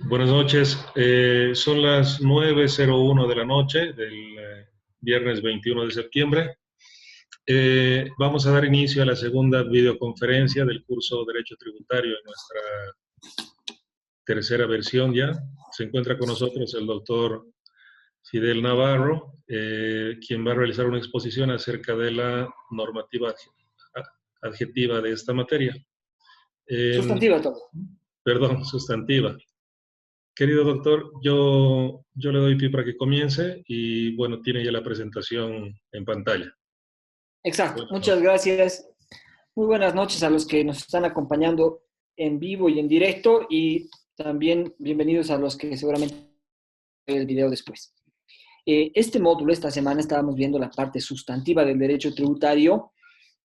Buenas noches. Son las 9:01 de la noche del viernes 21 de septiembre. Vamos a dar inicio a la segunda videoconferencia del curso Derecho Tributario en nuestra tercera versión ya. Se encuentra con nosotros el doctor Fidel Navarro, quien va a realizar una exposición acerca de la normativa adjetiva de esta materia. Sustantiva todo. Perdón, sustantiva. Querido doctor, yo le doy pie para que comience y bueno, tiene ya la presentación en pantalla. Exacto. Buenas Muchas noches. gracias. Muy buenas noches a los que nos están acompañando en vivo y en directo y también bienvenidos a los que seguramente ven el video después. Este módulo, esta semana estábamos viendo la parte sustantiva del derecho tributario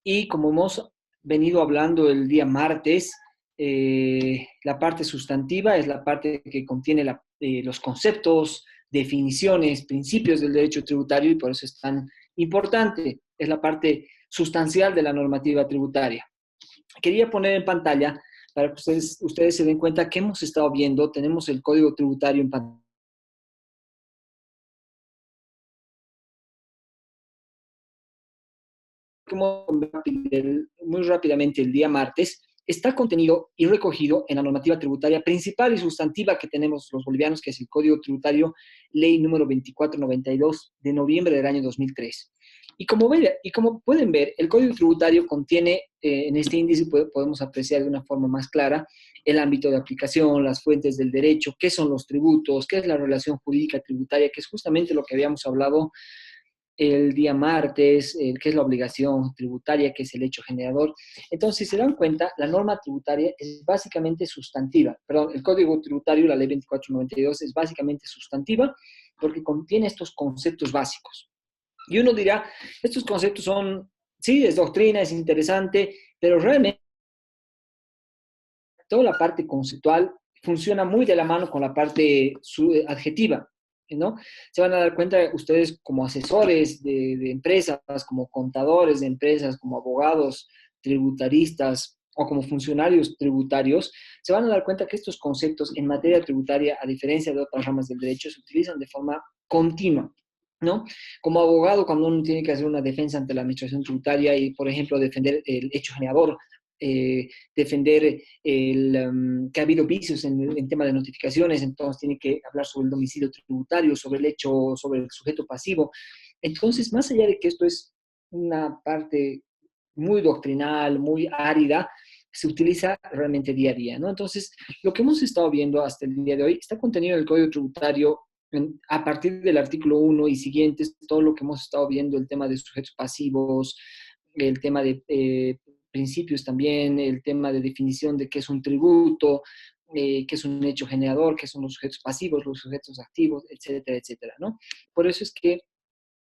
y como hemos venido hablando el día martes, la parte sustantiva es la parte que contiene los conceptos, definiciones, principios del derecho tributario y por eso es tan importante. Es la parte sustancial de la normativa tributaria. Quería poner en pantalla para que ustedes se den cuenta que hemos estado viendo, tenemos el Código Tributario en pantalla. Muy rápidamente el día martes, está contenido y recogido en la normativa tributaria principal y sustantiva que tenemos los bolivianos, que es el Código Tributario, ley número 2492 de noviembre del año 2003. Y como pueden ver, el Código Tributario contiene, en este índice podemos apreciar de una forma más clara el ámbito de aplicación, las fuentes del derecho, qué son los tributos, qué es la relación jurídica tributaria, que es justamente lo que habíamos hablado el día martes, qué es la obligación tributaria, qué es el hecho generador. Entonces, si se dan cuenta, la norma tributaria es básicamente sustantiva. Perdón, el Código Tributario, la ley 2492, es básicamente sustantiva porque contiene estos conceptos básicos. Y uno dirá, estos conceptos son, sí, es doctrina, es interesante, pero realmente toda la parte conceptual funciona muy de la mano con la parte adjetiva, ¿no? Se van a dar cuenta ustedes como asesores de empresas, como contadores de empresas, como abogados tributaristas o como funcionarios tributarios, se van a dar cuenta que estos conceptos en materia tributaria, a diferencia de otras ramas del derecho, se utilizan de forma continua, ¿no? Como abogado, cuando uno tiene que hacer una defensa ante la administración tributaria y, por ejemplo, defender el hecho generador, defender que ha habido vicios en tema de notificaciones, entonces tiene que hablar sobre el domicilio tributario, sobre el hecho, sobre el sujeto pasivo. Entonces, más allá de que esto es una parte muy doctrinal, muy árida, se utiliza realmente día a día, ¿no? Entonces, lo que hemos estado viendo hasta el día de hoy está contenido en el Código Tributario a partir del artículo 1 y siguientes, todo lo que hemos estado viendo, el tema de sujetos pasivos, el tema de principios también, el tema de definición de qué es un tributo, qué es un hecho generador, qué son los sujetos pasivos, los sujetos activos, etcétera, etcétera, ¿no? Por eso es que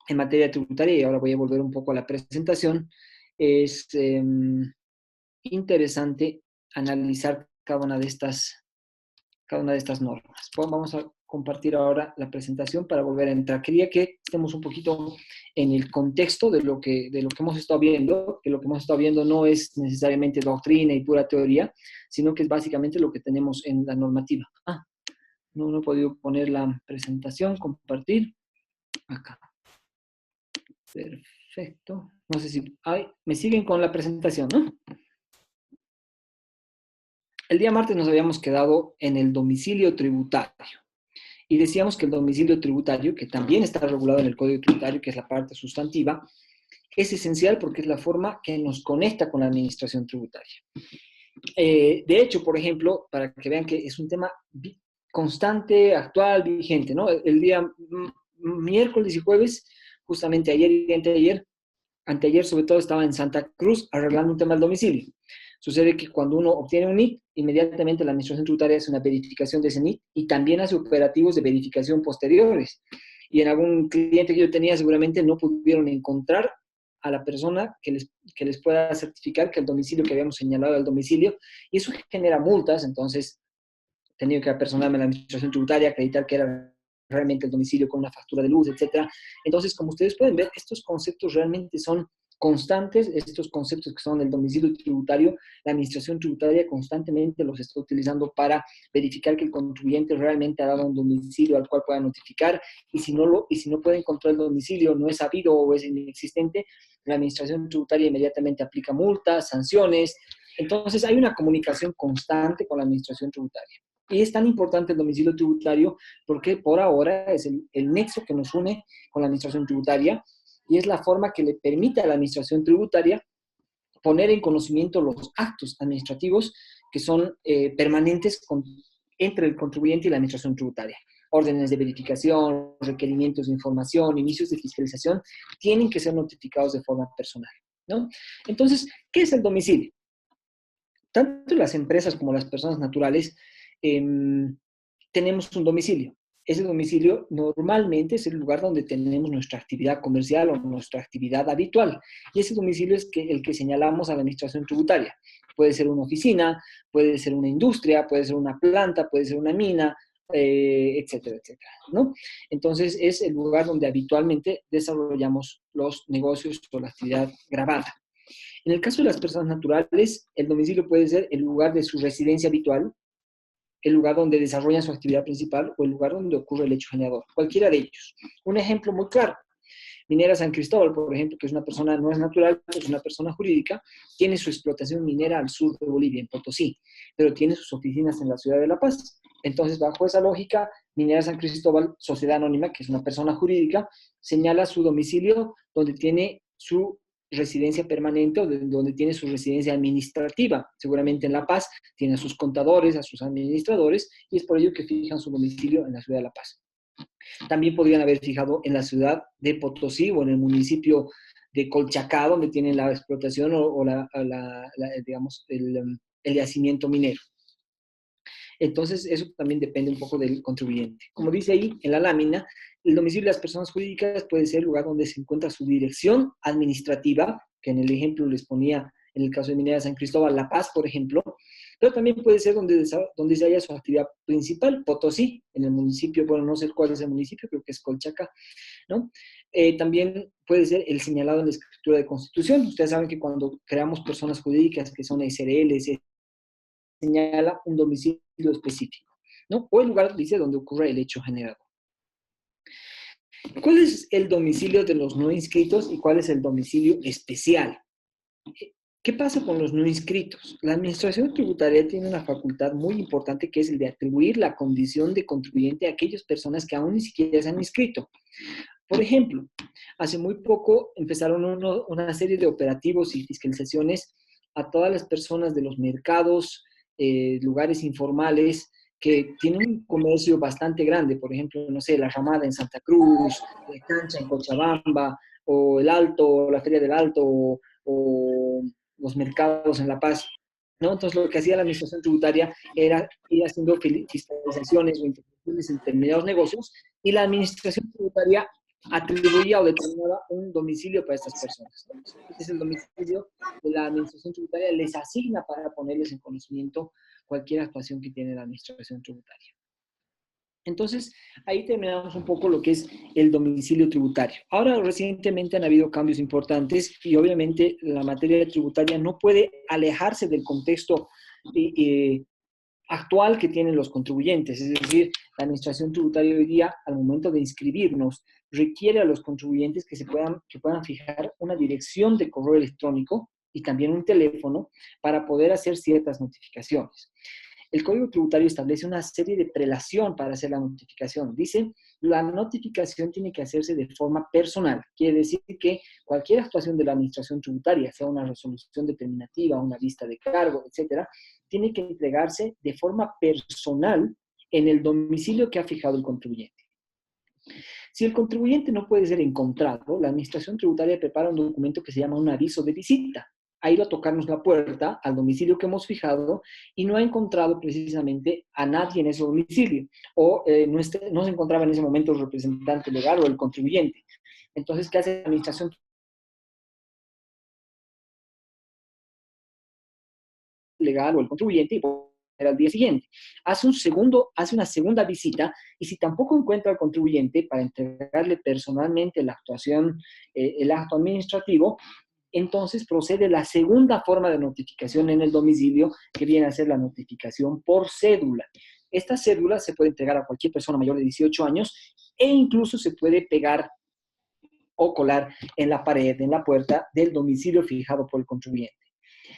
en materia tributaria, y ahora voy a volver un poco a la presentación, es interesante analizar cada una de estas normas. Vamos a compartir ahora la presentación para volver a entrar. Quería que estemos un poquito en el contexto de lo que hemos estado viendo, que lo que hemos estado viendo no es necesariamente doctrina y pura teoría, sino que es básicamente lo que tenemos en la normativa. No he podido poner la presentación, compartir. Acá. Perfecto. No sé si... me siguen con la presentación, ¿no? El día martes nos habíamos quedado en el domicilio tributario. Y decíamos que el domicilio tributario, que también está regulado en el Código Tributario, que es la parte sustantiva, es esencial porque es la forma que nos conecta con la administración tributaria. De hecho, por ejemplo, para que vean que es un tema constante, actual, vigente, ¿no? El día miércoles y jueves, justamente ayer y anteayer sobre todo estaba en Santa Cruz arreglando un tema del domicilio. Sucede que cuando uno obtiene un NIT, inmediatamente la administración tributaria hace una verificación de ese NIT y también hace operativos de verificación posteriores. Y en algún cliente que yo tenía seguramente no pudieron encontrar a la persona que les pueda certificar que el domicilio que habíamos señalado era el domicilio, y eso genera multas. Entonces he tenido que apersonarme a la administración tributaria, acreditar que era realmente el domicilio con una factura de luz, etcétera. Entonces, como ustedes pueden ver, estos conceptos realmente son constantes, estos conceptos que son el domicilio tributario, la administración tributaria constantemente los está utilizando para verificar que el contribuyente realmente ha dado un domicilio al cual pueda notificar, y si no puede encontrar el domicilio, no es sabido o es inexistente, la administración tributaria inmediatamente aplica multas, sanciones. Entonces hay una comunicación constante con la administración tributaria. Y es tan importante el domicilio tributario porque por ahora es el nexo que nos une con la administración tributaria, y es la forma que le permite a la administración tributaria poner en conocimiento los actos administrativos que son permanentes entre el contribuyente y la administración tributaria. Órdenes de verificación, requerimientos de información, inicios de fiscalización, tienen que ser notificados de forma personal, ¿no? Entonces, ¿qué es el domicilio? Tanto las empresas como las personas naturales tenemos un domicilio. Ese domicilio normalmente es el lugar donde tenemos nuestra actividad comercial o nuestra actividad habitual. Y ese domicilio es el que señalamos a la administración tributaria. Puede ser una oficina, puede ser una industria, puede ser una planta, puede ser una mina, etcétera, etcétera, ¿no? Entonces es el lugar donde habitualmente desarrollamos los negocios o la actividad grabada. En el caso de las personas naturales, el domicilio puede ser el lugar de su residencia habitual, el lugar donde desarrollan su actividad principal o el lugar donde ocurre el hecho generador, cualquiera de ellos. Un ejemplo muy claro, Minera San Cristóbal, por ejemplo, que es una persona, no es natural, es una persona jurídica, tiene su explotación minera al sur de Bolivia, en Potosí, pero tiene sus oficinas en la ciudad de La Paz. Entonces, bajo esa lógica, Minera San Cristóbal, sociedad anónima, que es una persona jurídica, señala su domicilio donde tiene su residencia permanente o donde tiene su residencia administrativa. Seguramente en La Paz tiene a sus contadores, a sus administradores, y es por ello que fijan su domicilio en la ciudad de La Paz. También podrían haber fijado en la ciudad de Potosí o en el municipio de Colchacá, donde tienen la explotación o digamos, el yacimiento minero. Entonces, eso también depende un poco del contribuyente. Como dice ahí en la lámina, el domicilio de las personas jurídicas puede ser el lugar donde se encuentra su dirección administrativa, que en el ejemplo les ponía, en el caso de Minera San Cristóbal, La Paz, por ejemplo, pero también puede ser donde se haya su actividad principal, Potosí, en el municipio, bueno, no sé cuál es el municipio, creo que es Colchaca, ¿no? También puede ser el señalado en la escritura de constitución. Ustedes saben que cuando creamos personas jurídicas que son SRL, se señala un domicilio específico, ¿no? O el lugar, dice, donde ocurre el hecho generado. ¿Cuál es el domicilio de los no inscritos y cuál es el domicilio especial? ¿Qué pasa con los no inscritos? La administración tributaria tiene una facultad muy importante que es el de atribuir la condición de contribuyente a aquellas personas que aún ni siquiera se han inscrito. Por ejemplo, hace muy poco empezaron una serie de operativos y fiscalizaciones a todas las personas de los mercados, lugares informales que tienen un comercio bastante grande, por ejemplo, no sé, la Ramada en Santa Cruz, la Cancha en Cochabamba, o el Alto, la Feria del Alto, o los mercados en La Paz, ¿no? Entonces, lo que hacía la administración tributaria era ir haciendo fiscalizaciones o intervenciones en determinados negocios, y la administración tributaria atribuía o determinaba un domicilio para estas personas. Este es el domicilio de la administración tributaria, les asigna para ponerles en conocimiento cualquier actuación que tiene la administración tributaria. Entonces, ahí terminamos un poco lo que es el domicilio tributario. Ahora, recientemente han habido cambios importantes y obviamente la materia tributaria no puede alejarse del contexto actual que tienen los contribuyentes. Es decir, la administración tributaria hoy día, al momento de inscribirnos, requiere a los contribuyentes que puedan fijar una dirección de correo electrónico y también un teléfono para poder hacer ciertas notificaciones. El Código Tributario establece una serie de prelación para hacer la notificación. Dice, la notificación tiene que hacerse de forma personal. Quiere decir que cualquier actuación de la administración tributaria, sea una resolución determinativa, una vista de cargo, etcétera, tiene que entregarse de forma personal en el domicilio que ha fijado el contribuyente. Si el contribuyente no puede ser encontrado, la administración tributaria prepara un documento que se llama un aviso de visita. Ha ido a tocarnos la puerta al domicilio que hemos fijado y no ha encontrado precisamente a nadie en ese domicilio, o no se encontraba en ese momento el representante legal o el contribuyente. Entonces, ¿qué hace la administración legal o el contribuyente? Y al día siguiente hace una segunda visita, y si tampoco encuentra al contribuyente para entregarle personalmente la actuación, el acto administrativo, entonces procede la segunda forma de notificación en el domicilio, que viene a ser la notificación por cédula. Esta cédula se puede entregar a cualquier persona mayor de 18 años e incluso se puede pegar o colar en la pared, en la puerta del domicilio fijado por el contribuyente.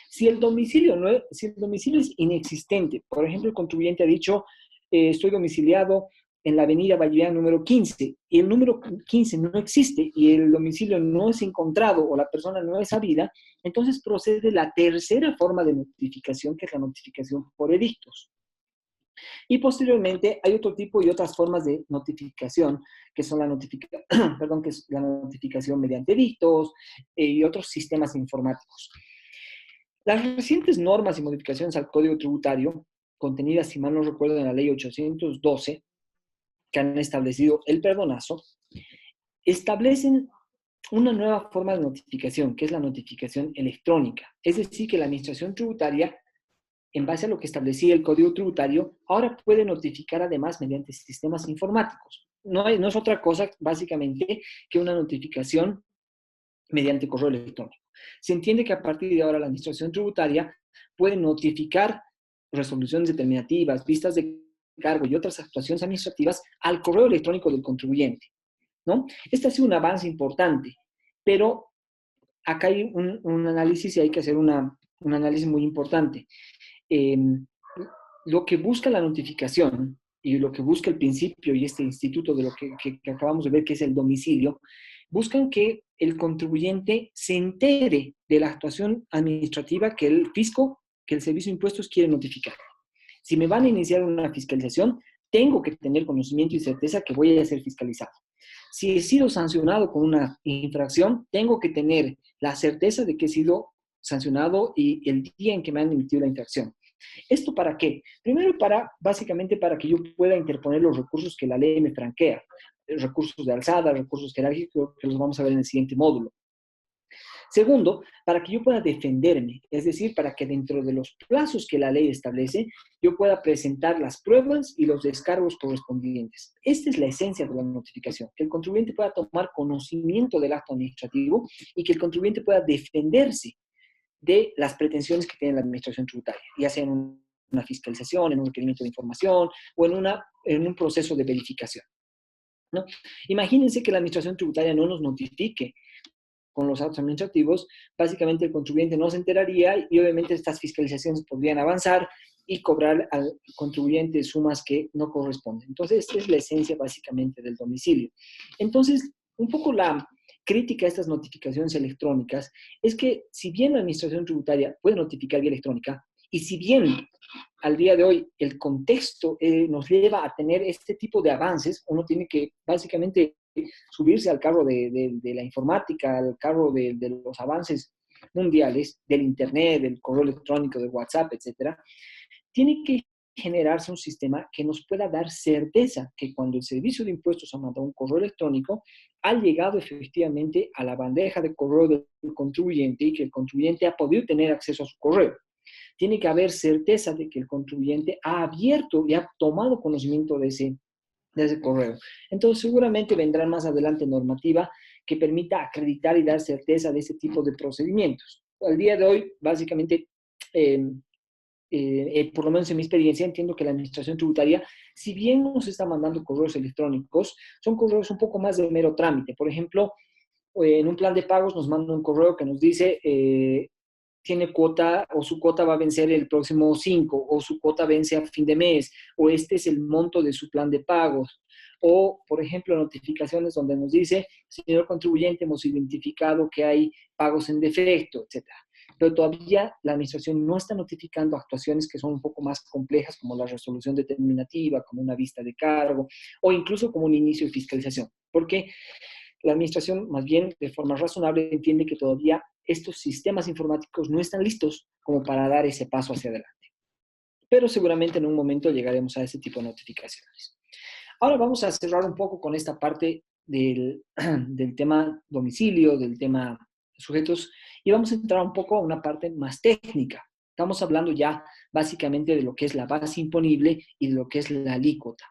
Si el domicilio, si el domicilio es inexistente, por ejemplo, el contribuyente ha dicho, estoy domiciliado en la avenida Valleviana número 15, y el número 15 no existe, y el domicilio no es encontrado, o la persona no es sabida, entonces procede la tercera forma de notificación, que es la notificación por edictos. Y posteriormente hay otro tipo y otras formas de notificación, que son que es la notificación mediante edictos y otros sistemas informáticos. Las recientes normas y modificaciones al Código Tributario, contenidas, si mal no recuerdo, en la Ley 812, que han establecido el perdonazo, establecen una nueva forma de notificación, que es la notificación electrónica. Es decir, que la Administración Tributaria, en base a lo que establecía el Código Tributario, ahora puede notificar además mediante sistemas informáticos. No es otra cosa, básicamente, que una notificación mediante correo electrónico. Se entiende que a partir de ahora la Administración Tributaria puede notificar resoluciones determinativas, vistas de cargo y otras actuaciones administrativas al correo electrónico del contribuyente, ¿no? Este ha sido un avance importante, pero acá hay un análisis y hay que hacer un análisis muy importante. Lo que busca la notificación y lo que busca el principio y este instituto de lo que acabamos de ver, que es el domicilio, buscan que el contribuyente se entere de la actuación administrativa que el fisco, que el Servicio de Impuestos quiere notificar. Si me van a iniciar una fiscalización, tengo que tener conocimiento y certeza que voy a ser fiscalizado. Si he sido sancionado con una infracción, tengo que tener la certeza de que he sido sancionado y el día en que me han emitido la infracción. ¿Esto para qué? Primero, básicamente para que yo pueda interponer los recursos que la ley me franquea. Recursos de alzada, recursos jerárquicos, que los vamos a ver en el siguiente módulo. Segundo, para que yo pueda defenderme, es decir, para que dentro de los plazos que la ley establece, yo pueda presentar las pruebas y los descargos correspondientes. Esta es la esencia de la notificación, que el contribuyente pueda tomar conocimiento del acto administrativo y que el contribuyente pueda defenderse de las pretensiones que tiene la Administración Tributaria, ya sea en una fiscalización, en un requerimiento de información o en un proceso de verificación, ¿no? Imagínense que la Administración Tributaria no nos notifique con los actos administrativos, básicamente el contribuyente no se enteraría y obviamente estas fiscalizaciones podrían avanzar y cobrar al contribuyente sumas que no corresponden. Entonces, esta es la esencia básicamente del domicilio. Entonces, un poco la crítica a estas notificaciones electrónicas es que si bien la Administración Tributaria puede notificar vía electrónica y si bien al día de hoy el contexto nos lleva a tener este tipo de avances, uno tiene que básicamente subirse al carro de la informática, al carro de los avances mundiales, del Internet, del correo electrónico, de WhatsApp, etcétera, tiene que generarse un sistema que nos pueda dar certeza que cuando el Servicio de Impuestos ha mandado un correo electrónico, ha llegado efectivamente a la bandeja de correo del contribuyente y que el contribuyente ha podido tener acceso a su correo. Tiene que haber certeza de que el contribuyente ha abierto y ha tomado conocimiento de ese correo. Entonces, seguramente vendrá más adelante normativa que permita acreditar y dar certeza de ese tipo de procedimientos. Al día de hoy, básicamente, por lo menos en mi experiencia, entiendo que la Administración Tributaria, si bien nos está mandando correos electrónicos, son correos un poco más de mero trámite. Por ejemplo, en un plan de pagos nos manda un correo que nos dice tiene cuota o su cuota va a vencer el próximo 5 o su cuota vence a fin de mes o este es el monto de su plan de pagos. O, por ejemplo, notificaciones donde nos dice, señor contribuyente, hemos identificado que hay pagos en defecto, etcétera. Pero todavía la administración no está notificando actuaciones que son un poco más complejas, como la resolución determinativa, como una vista de cargo, o incluso como un inicio de fiscalización. Porque la administración, más bien de forma razonable, entiende que todavía estos sistemas informáticos no están listos como para dar ese paso hacia adelante. Pero seguramente en un momento llegaremos a ese tipo de notificaciones. Ahora vamos a cerrar un poco con esta parte del tema domicilio, del tema sujetos, y vamos a entrar un poco a una parte más técnica. Estamos hablando ya básicamente de lo que es la base imponible y de lo que es la alícuota.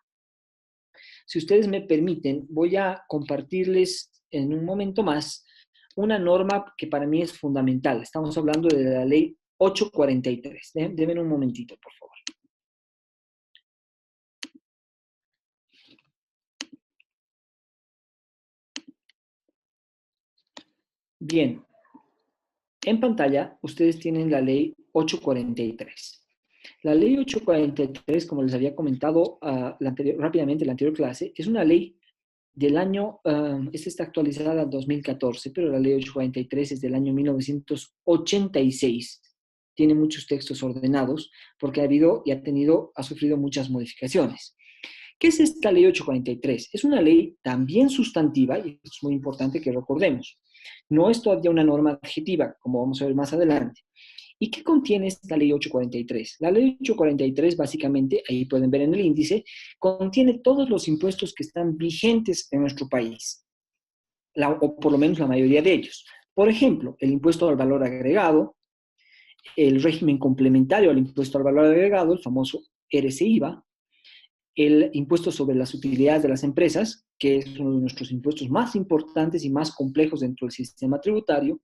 Si ustedes me permiten, voy a compartirles en un momento más una norma que para mí es fundamental. Estamos hablando de la ley 843. Denme un momentito, por favor. Bien, en pantalla ustedes tienen la ley 843. La ley 843, como les había comentado rápidamente en la anterior clase, es una ley del año, esta está actualizada en 2014, pero la ley 843 es del año 1986. Tiene muchos textos ordenados porque ha sufrido muchas modificaciones. ¿Qué es esta ley 843? Es una ley también sustantiva, y es muy importante que recordemos. No es todavía una norma adjetiva, como vamos a ver más adelante. ¿Y qué contiene esta ley 843? La ley 843, básicamente, ahí pueden ver en el índice, contiene todos los impuestos que están vigentes en nuestro país, o por lo menos la mayoría de ellos. Por ejemplo, el impuesto al valor agregado, el régimen complementario al impuesto al valor agregado, el famoso RCIVA, el impuesto sobre las utilidades de las empresas, que es uno de nuestros impuestos más importantes y más complejos dentro del sistema tributario.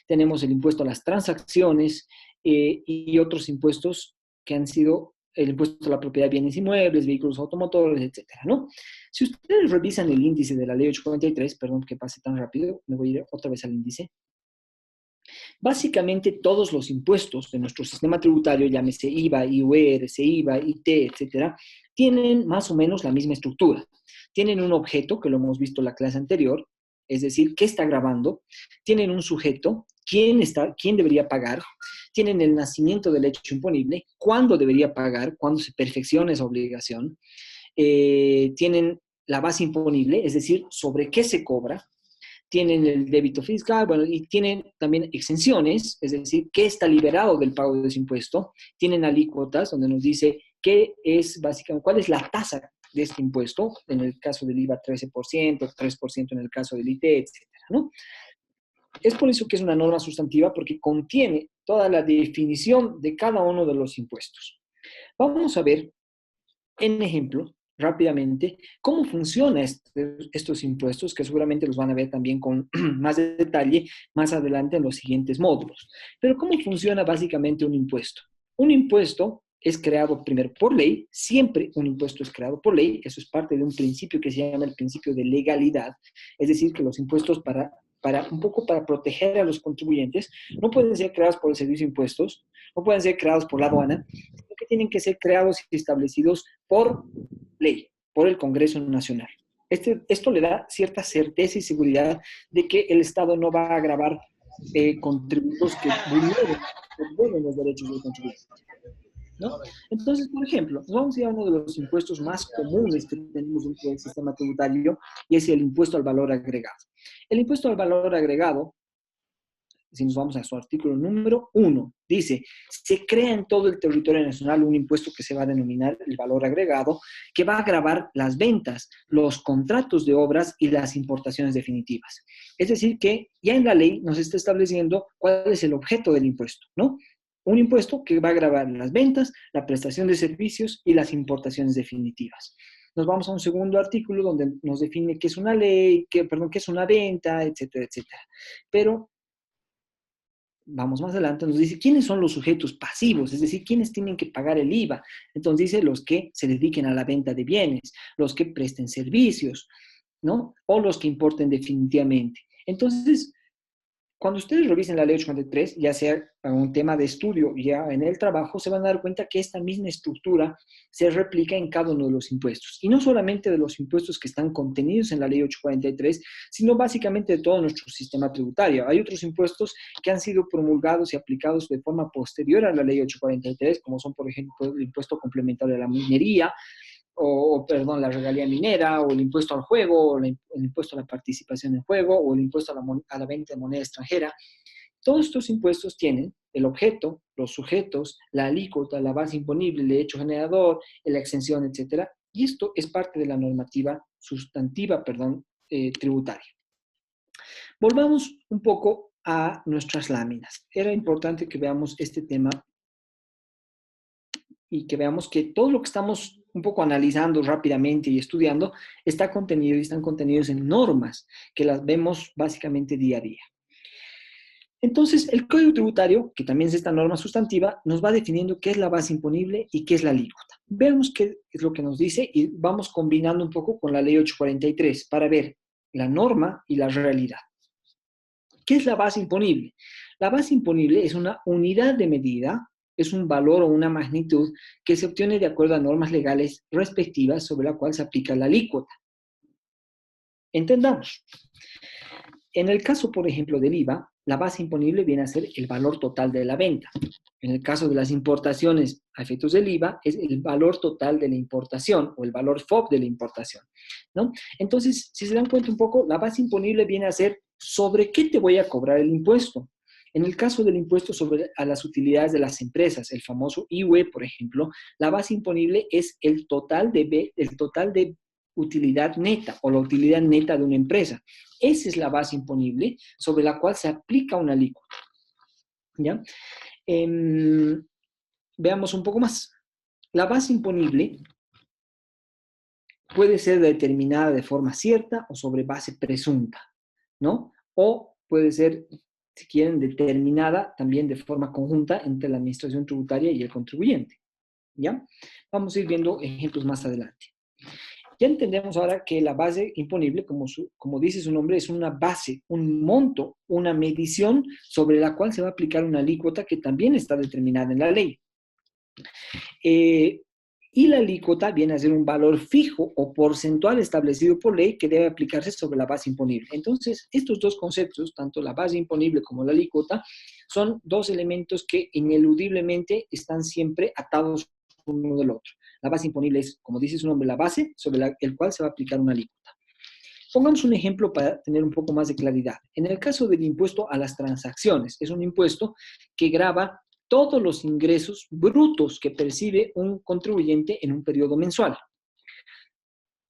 Tenemos el impuesto a las transacciones y otros impuestos que han sido el impuesto a la propiedad de bienes inmuebles, vehículos automotores, etcétera, ¿no? Si ustedes revisan el índice de la ley 843, perdón que pase tan rápido, me voy a ir otra vez al índice. Básicamente todos los impuestos de nuestro sistema tributario, llámese IVA, IUR, CIVA, IT, etcétera, tienen más o menos la misma estructura. Tienen un objeto, que lo hemos visto en la clase anterior, es decir, qué está grabando. Tienen un sujeto, quién debería pagar. Tienen el nacimiento del hecho imponible, cuándo debería pagar, cuándo se perfecciona esa obligación. Tienen la base imponible, es decir, sobre qué se cobra. Tienen el débito fiscal, bueno, y tienen también exenciones, es decir, qué está liberado del pago de ese impuesto. Tienen alícuotas, donde nos dice qué es básicamente, cuál es la tasa de este impuesto, en el caso del IVA 13%, 3% en el caso del IT, etcétera, ¿no? Es por eso que es una norma sustantiva, porque contiene toda la definición de cada uno de los impuestos. Vamos a ver, en ejemplo, rápidamente, cómo funcionan estos impuestos, que seguramente los van a ver también con más detalle más adelante en los siguientes módulos. Pero ¿cómo funciona básicamente un impuesto? Un impuesto es creado primero por ley, siempre un impuesto es creado por ley, eso es parte de un principio que se llama el principio de legalidad, es decir, que los impuestos un poco para proteger a los contribuyentes, no pueden ser creados por el servicio de impuestos, no pueden ser creados por la aduana, sino que tienen que ser creados y establecidos por ley, por el Congreso Nacional. Esto le da cierta certeza y seguridad de que el Estado no va a gravar con tributos que vulneren los derechos del contribuyente, ¿no? Entonces, por ejemplo, vamos a ir a uno de los impuestos más comunes que tenemos dentro del sistema tributario, y es el impuesto al valor agregado. El impuesto al valor agregado, si nos vamos a su artículo número 1, dice, se crea en todo el territorio nacional un impuesto que se va a denominar el valor agregado, que va a gravar las ventas, los contratos de obras y las importaciones definitivas. Es decir, que ya en la ley nos está estableciendo cuál es el objeto del impuesto, ¿no? Un impuesto que va a gravar las ventas, la prestación de servicios y las importaciones definitivas. Nos vamos a un segundo artículo donde nos define qué es una ley, qué es una venta, etcétera, etcétera. Pero vamos más adelante, nos dice quiénes son los sujetos pasivos, es decir, quiénes tienen que pagar el IVA. Entonces dice los que se dediquen a la venta de bienes, los que presten servicios, ¿no? O los que importen definitivamente. Entonces, cuando ustedes revisen la ley 843, ya sea un tema de estudio ya en el trabajo, se van a dar cuenta que esta misma estructura se replica en cada uno de los impuestos. Y no solamente de los impuestos que están contenidos en la ley 843, sino básicamente de todo nuestro sistema tributario. Hay otros impuestos que han sido promulgados y aplicados de forma posterior a la ley 843, como son, por ejemplo, el impuesto complementario de la minería, perdón, la regalía minera, o el impuesto al juego, o el impuesto a la participación en juego, o el impuesto a la venta de moneda extranjera. Todos estos impuestos tienen el objeto, los sujetos, la alícuota, la base imponible, el hecho generador, la exención, etcétera. Y esto es parte de la normativa sustantiva, tributaria. Volvamos un poco a nuestras láminas. Era importante que veamos este tema y que veamos que todo lo que estamos un poco analizando rápidamente y estudiando está contenido y están contenidos en normas que las vemos básicamente día a día. Entonces, el Código Tributario, que también es esta norma sustantiva, nos va definiendo qué es la base imponible y qué es la alícuota. Veamos qué es lo que nos dice y vamos combinando un poco con la Ley 843 para ver la norma y la realidad. ¿Qué es la base imponible? La base imponible es una unidad de medida, es un valor o una magnitud que se obtiene de acuerdo a normas legales respectivas sobre la cual se aplica la alícuota. Entendamos. En el caso, por ejemplo, del IVA, la base imponible viene a ser el valor total de la venta. En el caso de las importaciones a efectos del IVA, es el valor total de la importación o el valor FOB de la importación, ¿no? Entonces, si se dan cuenta un poco, la base imponible viene a ser sobre qué te voy a cobrar el impuesto. En el caso del impuesto sobre a las utilidades de las empresas, el famoso IUE, por ejemplo, la base imponible es el total de utilidad neta o la utilidad neta de una empresa. Esa es la base imponible sobre la cual se aplica una alícuota. ¿Ya? Veamos un poco más. La base imponible puede ser determinada de forma cierta o sobre base presunta, ¿no? O puede ser, si quieren, determinada también de forma conjunta entre la administración tributaria y el contribuyente, ¿ya? Vamos a ir viendo ejemplos más adelante. Ya entendemos ahora que la base imponible, como dice su nombre, es una base, un monto, una medición sobre la cual se va a aplicar una alícuota que también está determinada en la ley. Y la alícuota viene a ser un valor fijo o porcentual establecido por ley que debe aplicarse sobre la base imponible. Entonces, estos dos conceptos, tanto la base imponible como la alícuota, son dos elementos que ineludiblemente están siempre atados uno del otro. La base imponible es, como dice su nombre, la base sobre el cual se va a aplicar una alícuota. Pongamos un ejemplo para tener un poco más de claridad. En el caso del impuesto a las transacciones, es un impuesto que grava todos los ingresos brutos que percibe un contribuyente en un periodo mensual.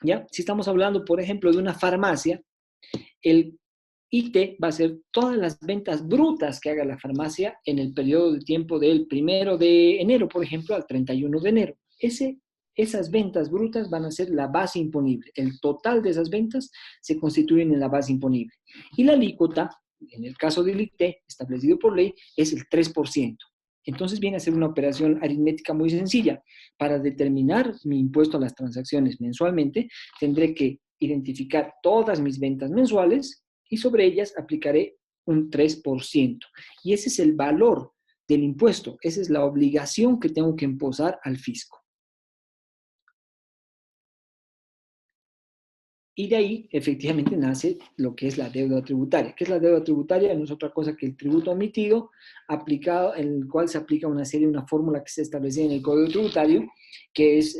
¿Ya? Si estamos hablando, por ejemplo, de una farmacia, el IT va a ser todas las ventas brutas que haga la farmacia en el periodo de tiempo del 1 de enero, por ejemplo, al 31 de enero. Esas ventas brutas van a ser la base imponible. El total de esas ventas se constituyen en la base imponible. Y la alícuota, en el caso del IT, establecido por ley, es el 3%. Entonces viene a ser una operación aritmética muy sencilla. Para determinar mi impuesto a las transacciones mensualmente, tendré que identificar todas mis ventas mensuales y sobre ellas aplicaré un 3%. Y ese es el valor del impuesto. Esa es la obligación que tengo que imposar al fisco. Y de ahí, efectivamente, nace lo que es la deuda tributaria. ¿Qué es la deuda tributaria? No es otra cosa que el tributo omitido, aplicado, en el cual se aplica una fórmula que se establecía en el Código Tributario, que es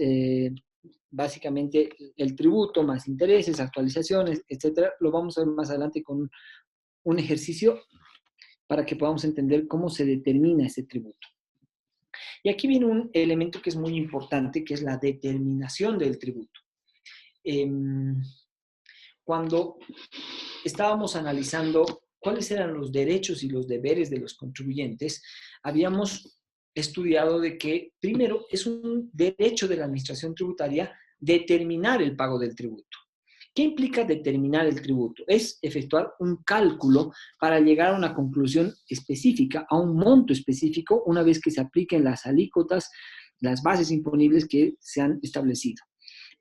básicamente el tributo más intereses, actualizaciones, etcétera. Lo vamos a ver más adelante con un ejercicio para que podamos entender cómo se determina ese tributo. Y aquí viene un elemento que es muy importante, que es la determinación del tributo. Cuando estábamos analizando cuáles eran los derechos y los deberes de los contribuyentes, habíamos estudiado de que, primero, es un derecho de la administración tributaria determinar el pago del tributo. ¿Qué implica determinar el tributo? Es efectuar un cálculo para llegar a una conclusión específica, a un monto específico, una vez que se apliquen las alícuotas, las bases imponibles que se han establecido.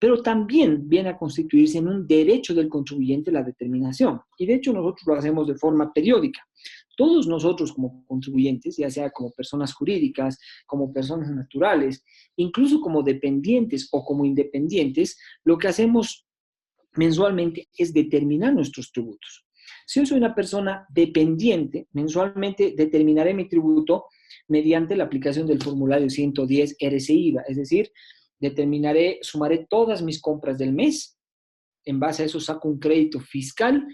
Pero también viene a constituirse en un derecho del contribuyente la determinación. Y de hecho nosotros lo hacemos de forma periódica. Todos nosotros como contribuyentes, ya sea como personas jurídicas, como personas naturales, incluso como dependientes o como independientes, lo que hacemos mensualmente es determinar nuestros tributos. Si yo soy una persona dependiente, mensualmente determinaré mi tributo mediante la aplicación del formulario 110 RCIVA, es decir, sumaré todas mis compras del mes, en base a eso saco un crédito fiscal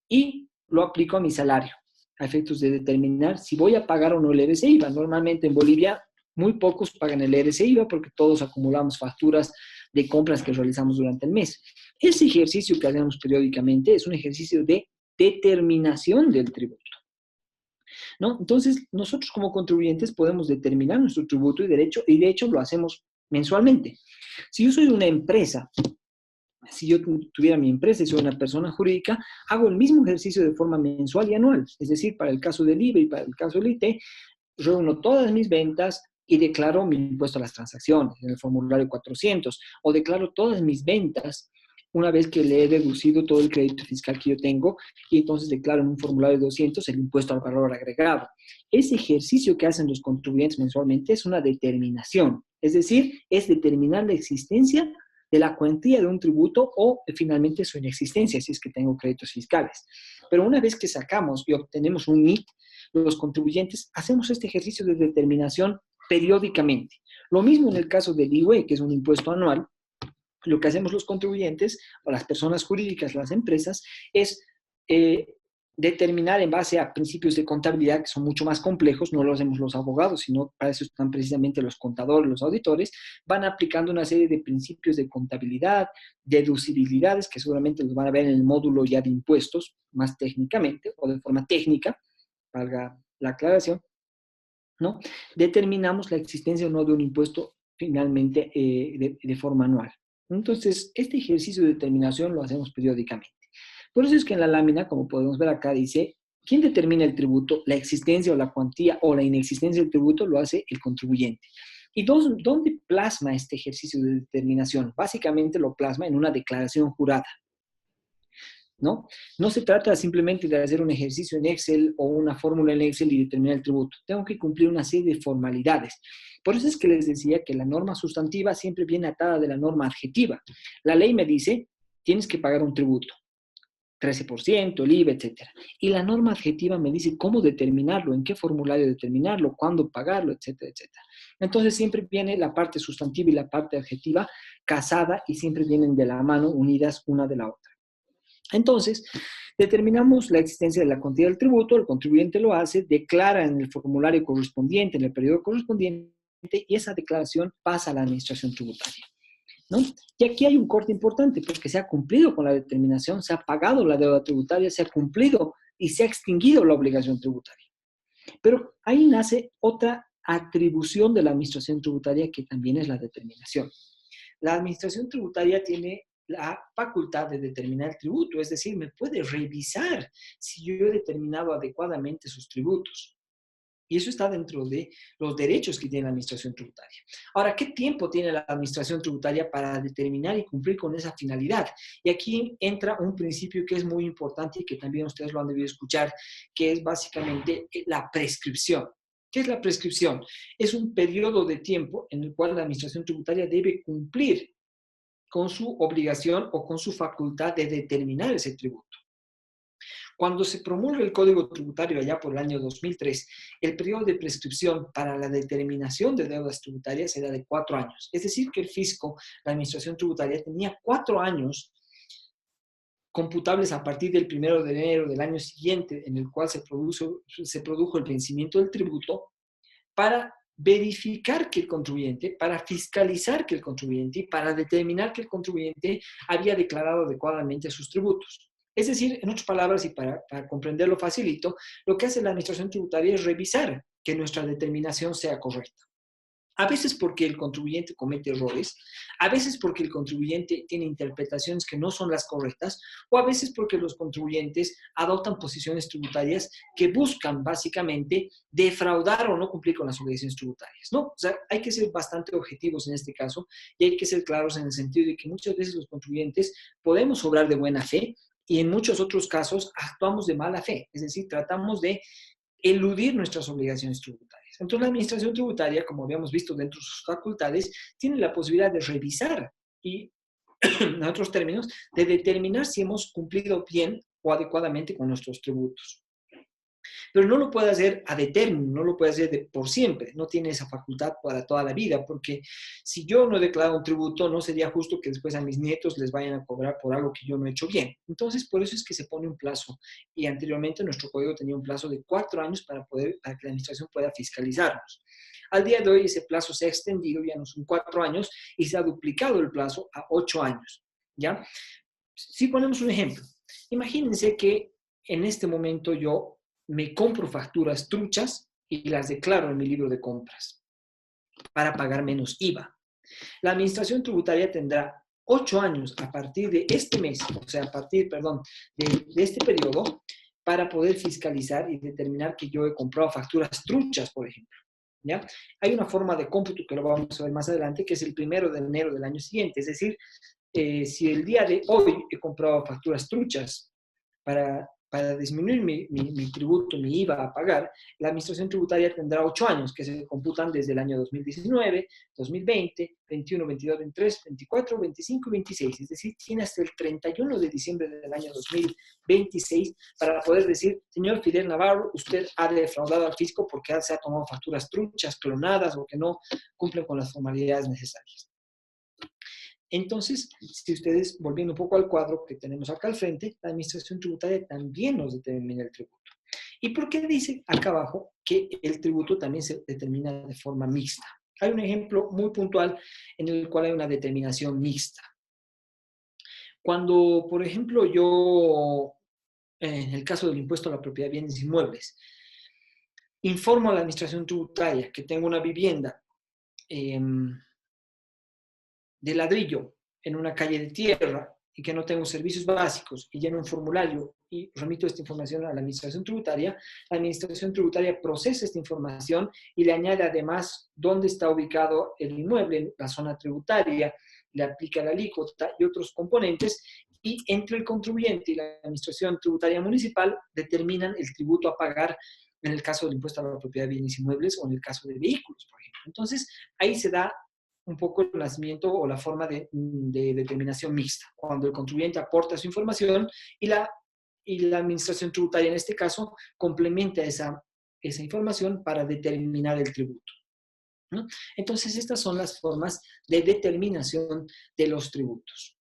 y lo aplico a mi salario, a efectos de determinar si voy a pagar o no el RCIVA. Normalmente en Bolivia muy pocos pagan el RCIVA porque todos acumulamos facturas de compras que realizamos durante el mes. Ese ejercicio que hacemos periódicamente es un ejercicio de determinación del tributo, ¿no? Entonces, nosotros como contribuyentes podemos determinar nuestro tributo y de hecho lo hacemos mensualmente. Si yo soy una empresa, si yo tuviera mi empresa y soy una persona jurídica, hago el mismo ejercicio de forma mensual y anual. Es decir, para el caso del IVA y para el caso del IT, reúno todas mis ventas y declaro mi impuesto a las transacciones en el formulario 400, o declaro todas mis ventas una vez que le he deducido todo el crédito fiscal que yo tengo, y entonces declaro en un formulario 200 el impuesto al valor agregado. Ese ejercicio que hacen los contribuyentes mensualmente es una determinación, es decir, es determinar la existencia de la cuantía de un tributo o finalmente su inexistencia, si es que tengo créditos fiscales. Pero una vez que sacamos y obtenemos un NIT, los contribuyentes hacemos este ejercicio de determinación periódicamente. Lo mismo en el caso del IWE, que es un impuesto anual. Lo que hacemos los contribuyentes o las personas jurídicas, las empresas, es determinar en base a principios de contabilidad que son mucho más complejos, no lo hacemos los abogados, sino para eso están precisamente los contadores, los auditores, van aplicando una serie de principios de contabilidad, deducibilidades, que seguramente los van a ver en el módulo ya de impuestos, más técnicamente o de forma técnica, valga la aclaración, ¿no? Determinamos la existencia o no de un impuesto finalmente de forma anual. Entonces, este ejercicio de determinación lo hacemos periódicamente. Por eso es que en la lámina, como podemos ver acá, dice, ¿quién determina el tributo? La existencia o la cuantía o la inexistencia del tributo lo hace el contribuyente. ¿Y dónde plasma este ejercicio de determinación? Básicamente lo plasma en una declaración jurada, ¿no? No se trata simplemente de hacer un ejercicio en Excel o una fórmula en Excel y determinar el tributo. Tengo que cumplir una serie de formalidades. Por eso es que les decía que la norma sustantiva siempre viene atada de la norma adjetiva. La ley me dice, tienes que pagar un tributo, 13%, el IVA, etc. Y la norma adjetiva me dice cómo determinarlo, en qué formulario determinarlo, cuándo pagarlo, etcétera, etcétera. Entonces siempre viene la parte sustantiva y la parte adjetiva casada y siempre vienen de la mano, unidas una de la otra. Entonces, determinamos la existencia de la cuantía del tributo, el contribuyente lo hace, declara en el formulario correspondiente, en el periodo correspondiente, y esa declaración pasa a la administración tributaria, ¿no? Y aquí hay un corte importante, porque se ha cumplido con la determinación, se ha pagado la deuda tributaria, se ha cumplido y se ha extinguido la obligación tributaria. Pero ahí nace otra atribución de la administración tributaria que también es la determinación. La administración tributaria tiene la facultad de determinar el tributo, es decir, me puede revisar si yo he determinado adecuadamente sus tributos. Y eso está dentro de los derechos que tiene la administración tributaria. Ahora, ¿qué tiempo tiene la administración tributaria para determinar y cumplir con esa finalidad? Y aquí entra un principio que es muy importante y que también ustedes lo han debido escuchar, que es básicamente la prescripción. ¿Qué es la prescripción? Es un periodo de tiempo en el cual la administración tributaria debe cumplir con su obligación o con su facultad de determinar ese tributo. Cuando se promulga el Código Tributario allá por el año 2003, el periodo de prescripción para la determinación de deudas tributarias era de 4 años. Es decir, que el fisco, la administración tributaria, tenía 4 años computables a partir del 1 de enero del año siguiente, en el cual se produjo el vencimiento del tributo, para verificar que el contribuyente, para fiscalizar que el contribuyente y para determinar que el contribuyente había declarado adecuadamente sus tributos. Es decir, en otras palabras, y para comprenderlo facilito, lo que hace la administración tributaria es revisar que nuestra determinación sea correcta. A veces porque el contribuyente comete errores, a veces porque el contribuyente tiene interpretaciones que no son las correctas, o a veces porque los contribuyentes adoptan posiciones tributarias que buscan básicamente defraudar o no cumplir con las obligaciones tributarias, ¿no? O sea, hay que ser bastante objetivos en este caso y hay que ser claros en el sentido de que muchas veces los contribuyentes podemos obrar de buena fe y en muchos otros casos actuamos de mala fe, es decir, tratamos de eludir nuestras obligaciones tributarias. Entonces, la administración tributaria, como habíamos visto dentro de sus facultades, tiene la posibilidad de revisar y, en otros términos, de determinar si hemos cumplido bien o adecuadamente con nuestros tributos. Pero no lo puede hacer ad eternum, no lo puede hacer por siempre, no tiene esa facultad para toda la vida, porque si yo no he declarado un tributo, no sería justo que después a mis nietos les vayan a cobrar por algo que yo no he hecho bien. Entonces, por eso es que se pone un plazo, y anteriormente nuestro código tenía un plazo de 4 años para que la administración pueda fiscalizarnos. Al día de hoy ese plazo se ha extendido, ya no son 4 años, y se ha duplicado el plazo a 8 años, ¿ya? Si ponemos un ejemplo, imagínense que en este momento yo me compro facturas truchas y las declaro en mi libro de compras para pagar menos IVA. La administración tributaria tendrá 8 años a partir de este mes, o sea, a partir, perdón, de este periodo, para poder fiscalizar y determinar que yo he comprado facturas truchas, por ejemplo. ¿Ya? Hay una forma de cómputo que lo vamos a ver más adelante, que es el 1 de enero del año siguiente. Es decir, si el día de hoy he comprado facturas truchas para disminuir mi tributo, mi IVA a pagar, la administración tributaria tendrá 8 años que se computan desde el año 2019, 2020, 21, 22, 23, 24, 25 y 26. Es decir, tiene hasta el 31 de diciembre del año 2026 para poder decir, señor Fidel Navarro, usted ha defraudado al fisco porque se ha tomado facturas truchas, clonadas o que no cumplen con las formalidades necesarias. Entonces, si ustedes, volviendo un poco al cuadro que tenemos acá al frente, la administración tributaria también nos determina el tributo. ¿Y por qué dice acá abajo que el tributo también se determina de forma mixta? Hay un ejemplo muy puntual en el cual hay una determinación mixta. Cuando, por ejemplo, yo, en el caso del impuesto a la propiedad de bienes inmuebles, informo a la administración tributaria que tengo una vivienda de ladrillo en una calle de tierra y que no tengo servicios básicos y lleno un formulario y remito esta información a la administración tributaria procesa esta información y le añade además dónde está ubicado el inmueble, la zona tributaria, le aplica la alícuota y otros componentes, y entre el contribuyente y la administración tributaria municipal determinan el tributo a pagar en el caso del impuesto a la propiedad de bienes inmuebles o en el caso de vehículos, por ejemplo. Entonces, ahí se da un poco el nacimiento o la forma de determinación mixta, cuando el contribuyente aporta su información y la administración tributaria, en este caso, complementa esa información para determinar el tributo, ¿no? Entonces, estas son las formas de determinación de los tributos.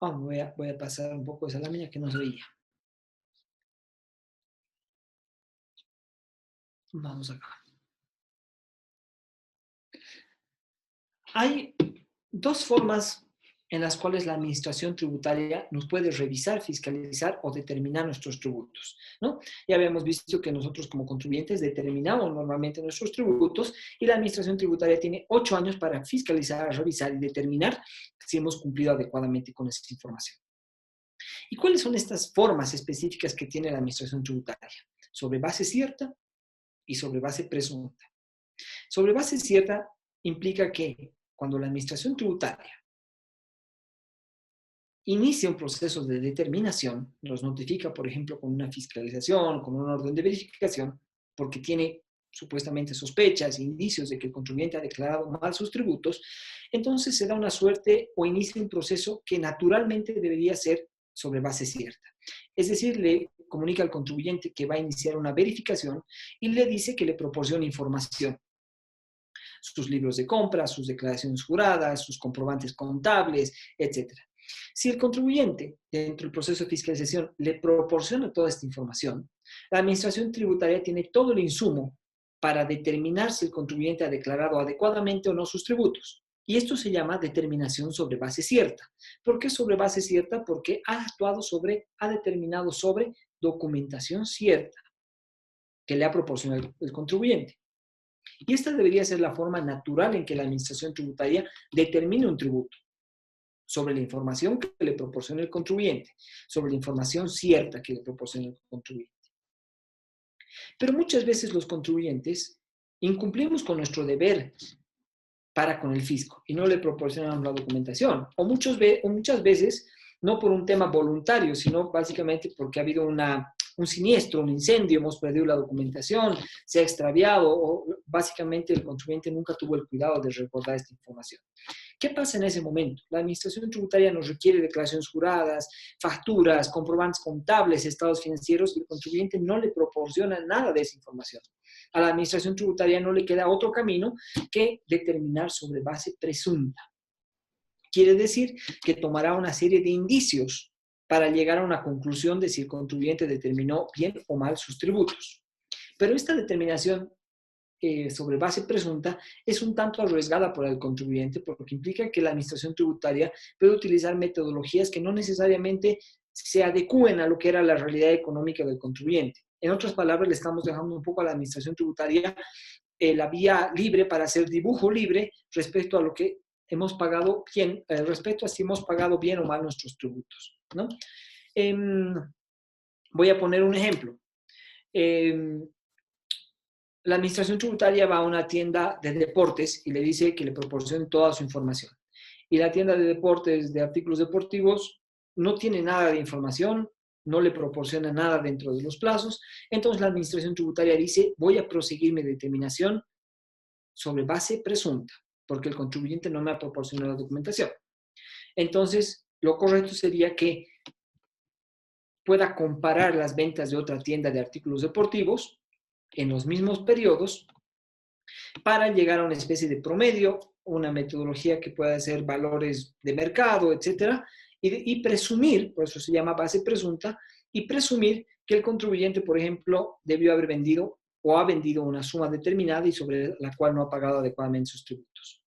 Voy a pasar un poco esa lámina que no se veía. Vamos acá. Hay dos formas en las cuales la administración tributaria nos puede revisar, fiscalizar o determinar nuestros tributos, ¿no? Ya habíamos visto que nosotros como contribuyentes determinamos normalmente nuestros tributos y la administración tributaria tiene 8 años para fiscalizar, revisar y determinar si hemos cumplido adecuadamente con esa información. ¿Y cuáles son estas formas específicas que tiene la administración tributaria? Sobre base cierta y sobre base presunta. Sobre base cierta implica que cuando la administración tributaria inicia un proceso de determinación, los notifica, por ejemplo, con una fiscalización, con un orden de verificación, porque tiene supuestamente sospechas, indicios de que el contribuyente ha declarado mal sus tributos, entonces se da una suerte o inicia un proceso que naturalmente debería ser sobre base cierta. Es decir, le comunica al contribuyente que va a iniciar una verificación y le dice que le proporcione información. Sus libros de compra, sus declaraciones juradas, sus comprobantes contables, etc. Si el contribuyente, dentro del proceso de fiscalización, le proporciona toda esta información, la administración tributaria tiene todo el insumo para determinar si el contribuyente ha declarado adecuadamente o no sus tributos. Y esto se llama determinación sobre base cierta. ¿Por qué sobre base cierta? Porque ha determinado sobre documentación cierta que le ha proporcionado el contribuyente. Y esta debería ser la forma natural en que la administración tributaria determine un tributo, sobre la información que le proporciona el contribuyente, sobre la información cierta que le proporciona el contribuyente. Pero muchas veces los contribuyentes incumplimos con nuestro deber para con el fisco y no le proporcionamos la documentación, o muchas veces no por un tema voluntario, sino básicamente porque ha habido un siniestro, un incendio, hemos perdido la documentación, se ha extraviado o básicamente el contribuyente nunca tuvo el cuidado de recordar esta información. ¿Qué pasa en ese momento? La administración tributaria nos requiere declaraciones juradas, facturas, comprobantes contables, estados financieros, y el contribuyente no le proporciona nada de esa información. A la administración tributaria no le queda otro camino que determinar sobre base presunta. Quiere decir que tomará una serie de indicios para llegar a una conclusión de si el contribuyente determinó bien o mal sus tributos. Pero esta determinación sobre base presunta es un tanto arriesgada por el contribuyente porque implica que la administración tributaria puede utilizar metodologías que no necesariamente se adecúen a lo que era la realidad económica del contribuyente. En otras palabras, le estamos dejando un poco a la administración tributaria la vía libre para hacer dibujo libre respecto a lo que hemos pagado bien, respecto a si hemos pagado bien o mal nuestros tributos, ¿no? Voy a poner un ejemplo. La administración tributaria va a una tienda de deportes y le dice que le proporcione toda su información. Y la tienda de deportes, de artículos deportivos, no tiene nada de información, no le proporciona nada dentro de los plazos. Entonces la administración tributaria dice, voy a proseguir mi determinación sobre base presunta, porque el contribuyente no me ha proporcionado la documentación. Entonces, lo correcto sería que pueda comparar las ventas de otra tienda de artículos deportivos en los mismos periodos para llegar a una especie de promedio, una metodología que pueda ser valores de mercado, etcétera, y presumir, por eso se llama base presunta, y presumir que el contribuyente, por ejemplo, debió haber vendido o ha vendido una suma determinada y sobre la cual no ha pagado adecuadamente sus tributos.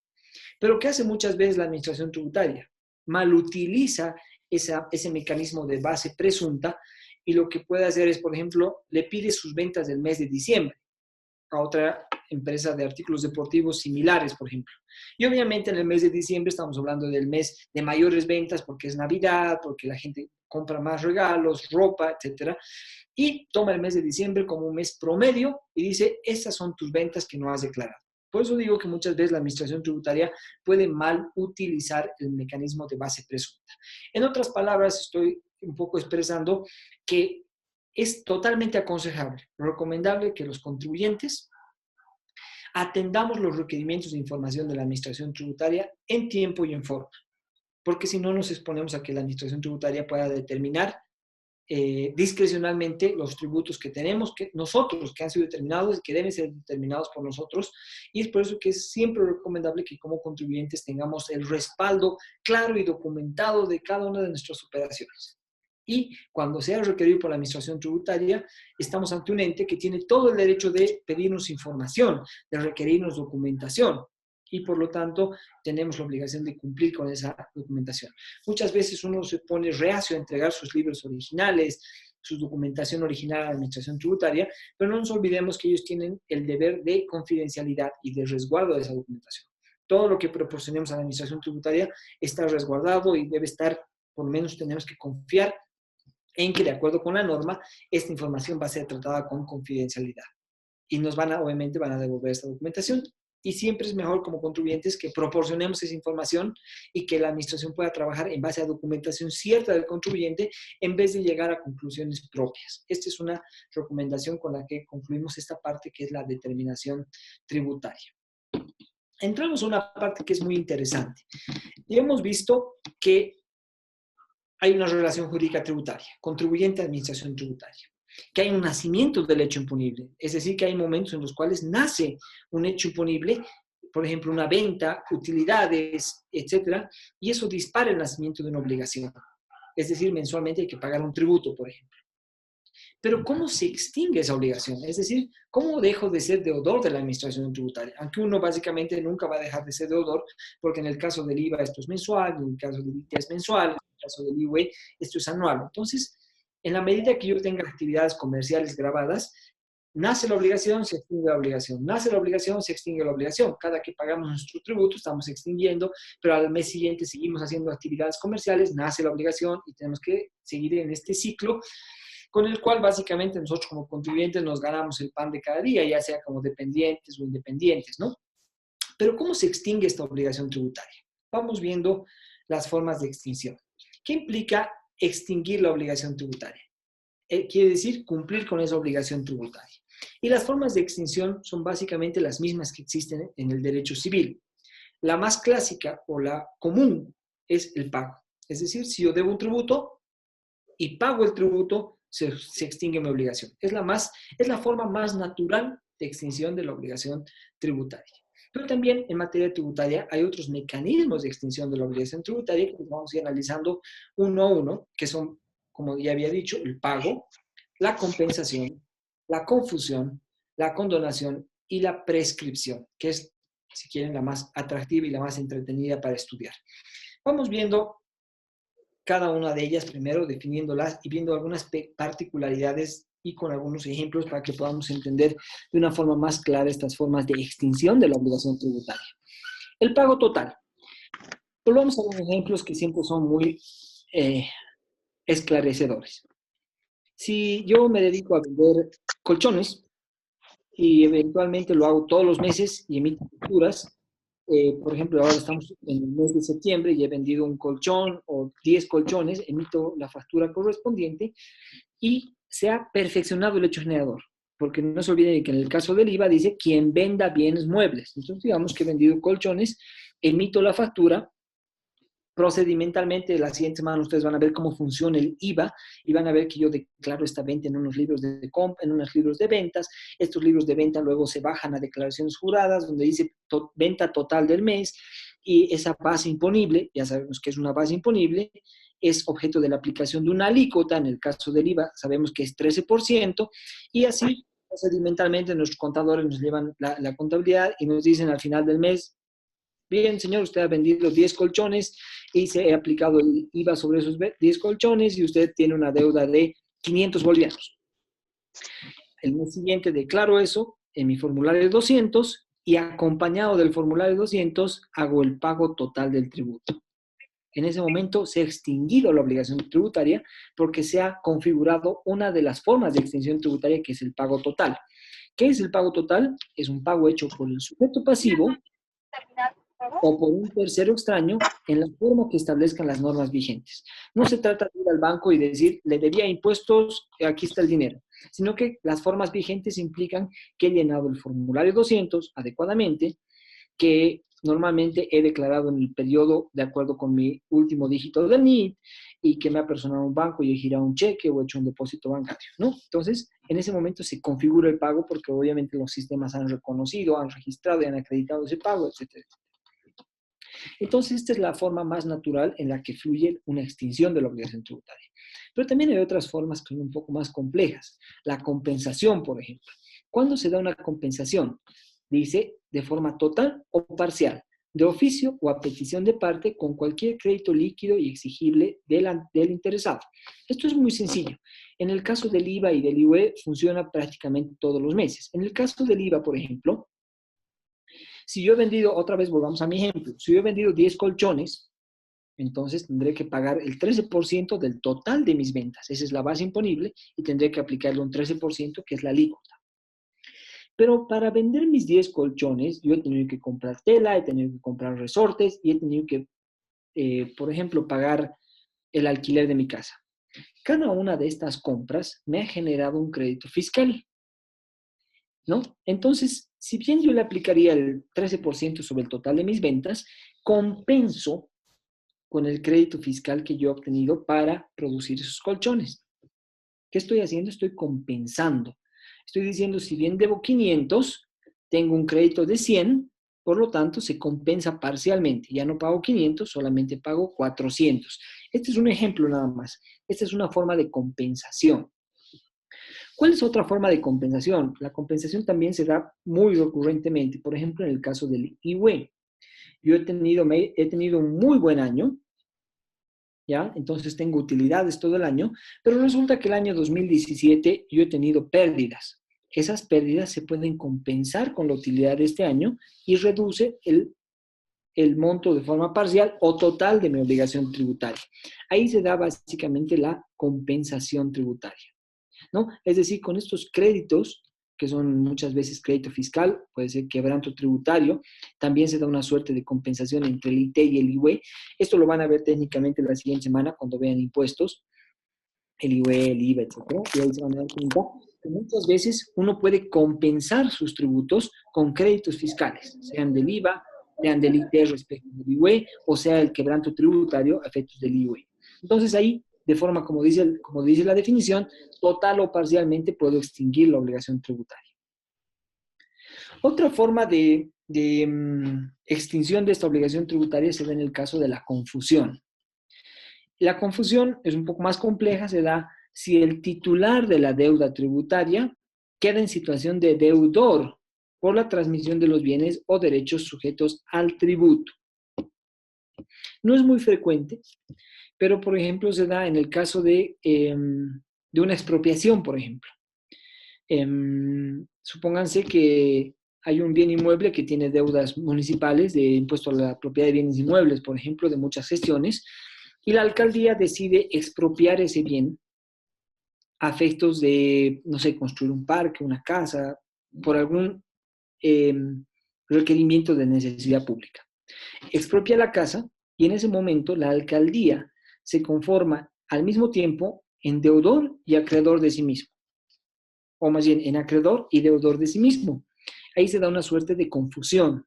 Pero ¿qué hace muchas veces la administración tributaria? Malutiliza ese mecanismo de base presunta y lo que puede hacer es, por ejemplo, le pide sus ventas del mes de diciembre a otra empresa de artículos deportivos similares, por ejemplo. Y obviamente en el mes de diciembre estamos hablando del mes de mayores ventas porque es Navidad, porque la gente compra más regalos, ropa, etcétera. Y toma el mes de diciembre como un mes promedio y dice, estas son tus ventas que no has declarado. Por eso digo que muchas veces la administración tributaria puede mal utilizar el mecanismo de base presunta. En otras palabras, estoy un poco expresando que es totalmente aconsejable, recomendable que los contribuyentes atendamos los requerimientos de información de la administración tributaria en tiempo y en forma, porque si no nos exponemos a que la administración tributaria pueda determinar discrecionalmente los tributos que tenemos, que nosotros, que han sido determinados y que deben ser determinados por nosotros, y es por eso que es siempre recomendable que como contribuyentes tengamos el respaldo claro y documentado de cada una de nuestras operaciones. Y cuando sea requerido por la administración tributaria, estamos ante un ente que tiene todo el derecho de pedirnos información, de requerirnos documentación. Y por lo tanto tenemos la obligación de cumplir con esa documentación. Muchas veces uno se pone reacio a entregar sus libros originales, su documentación original a la administración tributaria, pero no nos olvidemos que ellos tienen el deber de confidencialidad y de resguardo de esa documentación. Todo lo que proporcionemos a la administración tributaria está resguardado y debe estar, por lo menos tenemos que confiar en que de acuerdo con la norma, esta información va a ser tratada con confidencialidad. Y nos obviamente van a devolver esta documentación. Y siempre es mejor como contribuyentes que proporcionemos esa información y que la administración pueda trabajar en base a documentación cierta del contribuyente en vez de llegar a conclusiones propias. Esta es una recomendación con la que concluimos esta parte que es la determinación tributaria. Entramos a una parte que es muy interesante. Y hemos visto que hay una relación jurídica tributaria, contribuyente-administración tributaria, que hay un nacimiento del hecho imponible, es decir, que hay momentos en los cuales nace un hecho imponible, por ejemplo, una venta, utilidades, etcétera, y eso dispara el nacimiento de una obligación. Es decir, mensualmente hay que pagar un tributo, por ejemplo. Pero ¿cómo se extingue esa obligación? Es decir, ¿cómo dejo de ser deudor de la administración tributaria? Aunque uno básicamente nunca va a dejar de ser deudor, porque en el caso del IVA esto es mensual, en el caso del ITEA es mensual, en el caso del IUE esto es anual. Entonces, en la medida que yo tenga actividades comerciales grabadas, nace la obligación, se extingue la obligación. Nace la obligación, se extingue la obligación. Cada que pagamos nuestro tributo estamos extinguiendo, pero al mes siguiente seguimos haciendo actividades comerciales, nace la obligación y tenemos que seguir en este ciclo con el cual básicamente nosotros como contribuyentes nos ganamos el pan de cada día, ya sea como dependientes o independientes, ¿no? Pero ¿cómo se extingue esta obligación tributaria? Vamos viendo las formas de extinción. ¿Qué implica extinguir la obligación tributaria? Quiere decir cumplir con esa obligación tributaria. Y las formas de extinción son básicamente las mismas que existen en el derecho civil. La más clásica o la común es el pago. Es decir, si yo debo un tributo y pago el tributo, se extingue mi obligación. Es la forma más natural de extinción de la obligación tributaria. Pero también en materia tributaria hay otros mecanismos de extinción de la obligación tributaria que vamos a ir analizando uno a uno, que son, como ya había dicho, el pago, la compensación, la confusión, la condonación y la prescripción, que es, si quieren, la más atractiva y la más entretenida para estudiar. Vamos viendo cada una de ellas primero, definiéndolas y viendo algunas particularidades y con algunos ejemplos para que podamos entender de una forma más clara estas formas de extinción de la obligación tributaria. El pago total. Volvamos a los ejemplos que siempre son muy eh, esclarecedores. Si yo me dedico a vender colchones y eventualmente lo hago todos los meses y emito facturas, por ejemplo, ahora estamos en el mes de septiembre y he vendido un colchón o 10 colchones, emito la factura correspondiente y se ha perfeccionado el hecho generador. Porque no se olviden que en el caso del IVA dice quien venda bienes muebles. Entonces, digamos que he vendido colchones, emito la factura. Procedimentalmente, la siguiente semana ustedes van a ver cómo funciona el IVA y van a ver que yo declaro esta venta en unos libros de compra, en unos libros de ventas. Estos libros de venta luego se bajan a declaraciones juradas, donde dice venta total del mes, y esa base imponible, ya sabemos que es una base imponible, es objeto de la aplicación de una alícuota. En el caso del IVA sabemos que es 13%, y así procedimentalmente nuestros contadores nos llevan la contabilidad y nos dicen al final del mes: bien, señor, usted ha vendido 10 colchones y se ha aplicado el IVA sobre esos 10 colchones y usted tiene una deuda de 500 bolivianos. El mes siguiente declaro eso en mi formulario 200 y acompañado del formulario 200 hago el pago total del tributo. En ese momento se ha extinguido la obligación tributaria porque se ha configurado una de las formas de extinción tributaria, que es el pago total. ¿Qué es el pago total? Es un pago hecho por el sujeto pasivo o por un tercero extraño en la forma que establezcan las normas vigentes. No se trata de ir al banco y decir, le debía impuestos, aquí está el dinero, sino que las formas vigentes implican que he llenado el formulario 200 adecuadamente, que normalmente he declarado en el periodo de acuerdo con mi último dígito del NIT y que me ha personado un banco y he girado un cheque o hecho un depósito bancario, ¿no? Entonces, en ese momento se configura el pago porque obviamente los sistemas han reconocido, han registrado y han acreditado ese pago, etcétera. Entonces, esta es la forma más natural en la que fluye una extinción de la obligación tributaria. Pero también hay otras formas que son un poco más complejas. La compensación, por ejemplo. ¿Cuándo se da una compensación? Dice de forma total o parcial, de oficio o a petición de parte, con cualquier crédito líquido y exigible del interesado. Esto es muy sencillo. En el caso del IVA y del IUE funciona prácticamente todos los meses. En el caso del IVA, por ejemplo, si yo he vendido, otra vez volvamos a mi ejemplo, si yo he vendido 10 colchones, entonces tendré que pagar el 13% del total de mis ventas. Esa es la base imponible y tendré que aplicarle un 13%, que es la alícuota. Pero para vender mis 10 colchones, yo he tenido que comprar tela, he tenido que comprar resortes y he tenido que, por ejemplo, pagar el alquiler de mi casa. Cada una de estas compras me ha generado un crédito fiscal, ¿no? Entonces, si bien yo le aplicaría el 13% sobre el total de mis ventas, compenso con el crédito fiscal que yo he obtenido para producir esos colchones. ¿Qué estoy haciendo? Estoy compensando. Estoy diciendo, si bien debo 500, tengo un crédito de 100, por lo tanto se compensa parcialmente. Ya no pago 500, solamente pago 400. Este es un ejemplo nada más. Esta es una forma de compensación. ¿Cuál es otra forma de compensación? La compensación también se da muy recurrentemente, por ejemplo, en el caso del IUE. Yo he tenido un muy buen año, ¿ya? Entonces tengo utilidades todo el año, pero resulta que el año 2017 yo he tenido pérdidas. Esas pérdidas se pueden compensar con la utilidad de este año y reduce el monto de forma parcial o total de mi obligación tributaria. Ahí se da básicamente la compensación tributaria, ¿no? Es decir, con estos créditos, que son muchas veces crédito fiscal, puede ser quebranto tributario, también se da una suerte de compensación entre el IT y el IUE. Esto lo van a ver técnicamente la siguiente semana cuando vean impuestos, el IUE, el IVA, etcétera, y ahí se van a dar cuenta que muchas veces uno puede compensar sus tributos con créditos fiscales, sean del IVA, sean del IT respecto del IUE, o sea el quebranto tributario a efectos del IUE. Entonces ahí, de forma como dice la definición, total o parcialmente puedo extinguir la obligación tributaria. Otra forma de extinción de esta obligación tributaria se da en el caso de la confusión. La confusión es un poco más compleja, se da si el titular de la deuda tributaria queda en situación de deudor por la transmisión de los bienes o derechos sujetos al tributo. No es muy frecuente, pero por ejemplo se da en el caso de una expropiación, por ejemplo. Supónganse que hay un bien inmueble que tiene deudas municipales de impuesto a la propiedad de bienes inmuebles, por ejemplo, de muchas gestiones, y la alcaldía decide expropiar ese bien a efectos de, no sé, construir un parque, una casa, por algún eh, requerimiento de necesidad pública. Expropia la casa y en ese momento la alcaldía se conforma al mismo tiempo en deudor y acreedor de sí mismo, o más bien en acreedor y deudor de sí mismo. Ahí se da una suerte de confusión.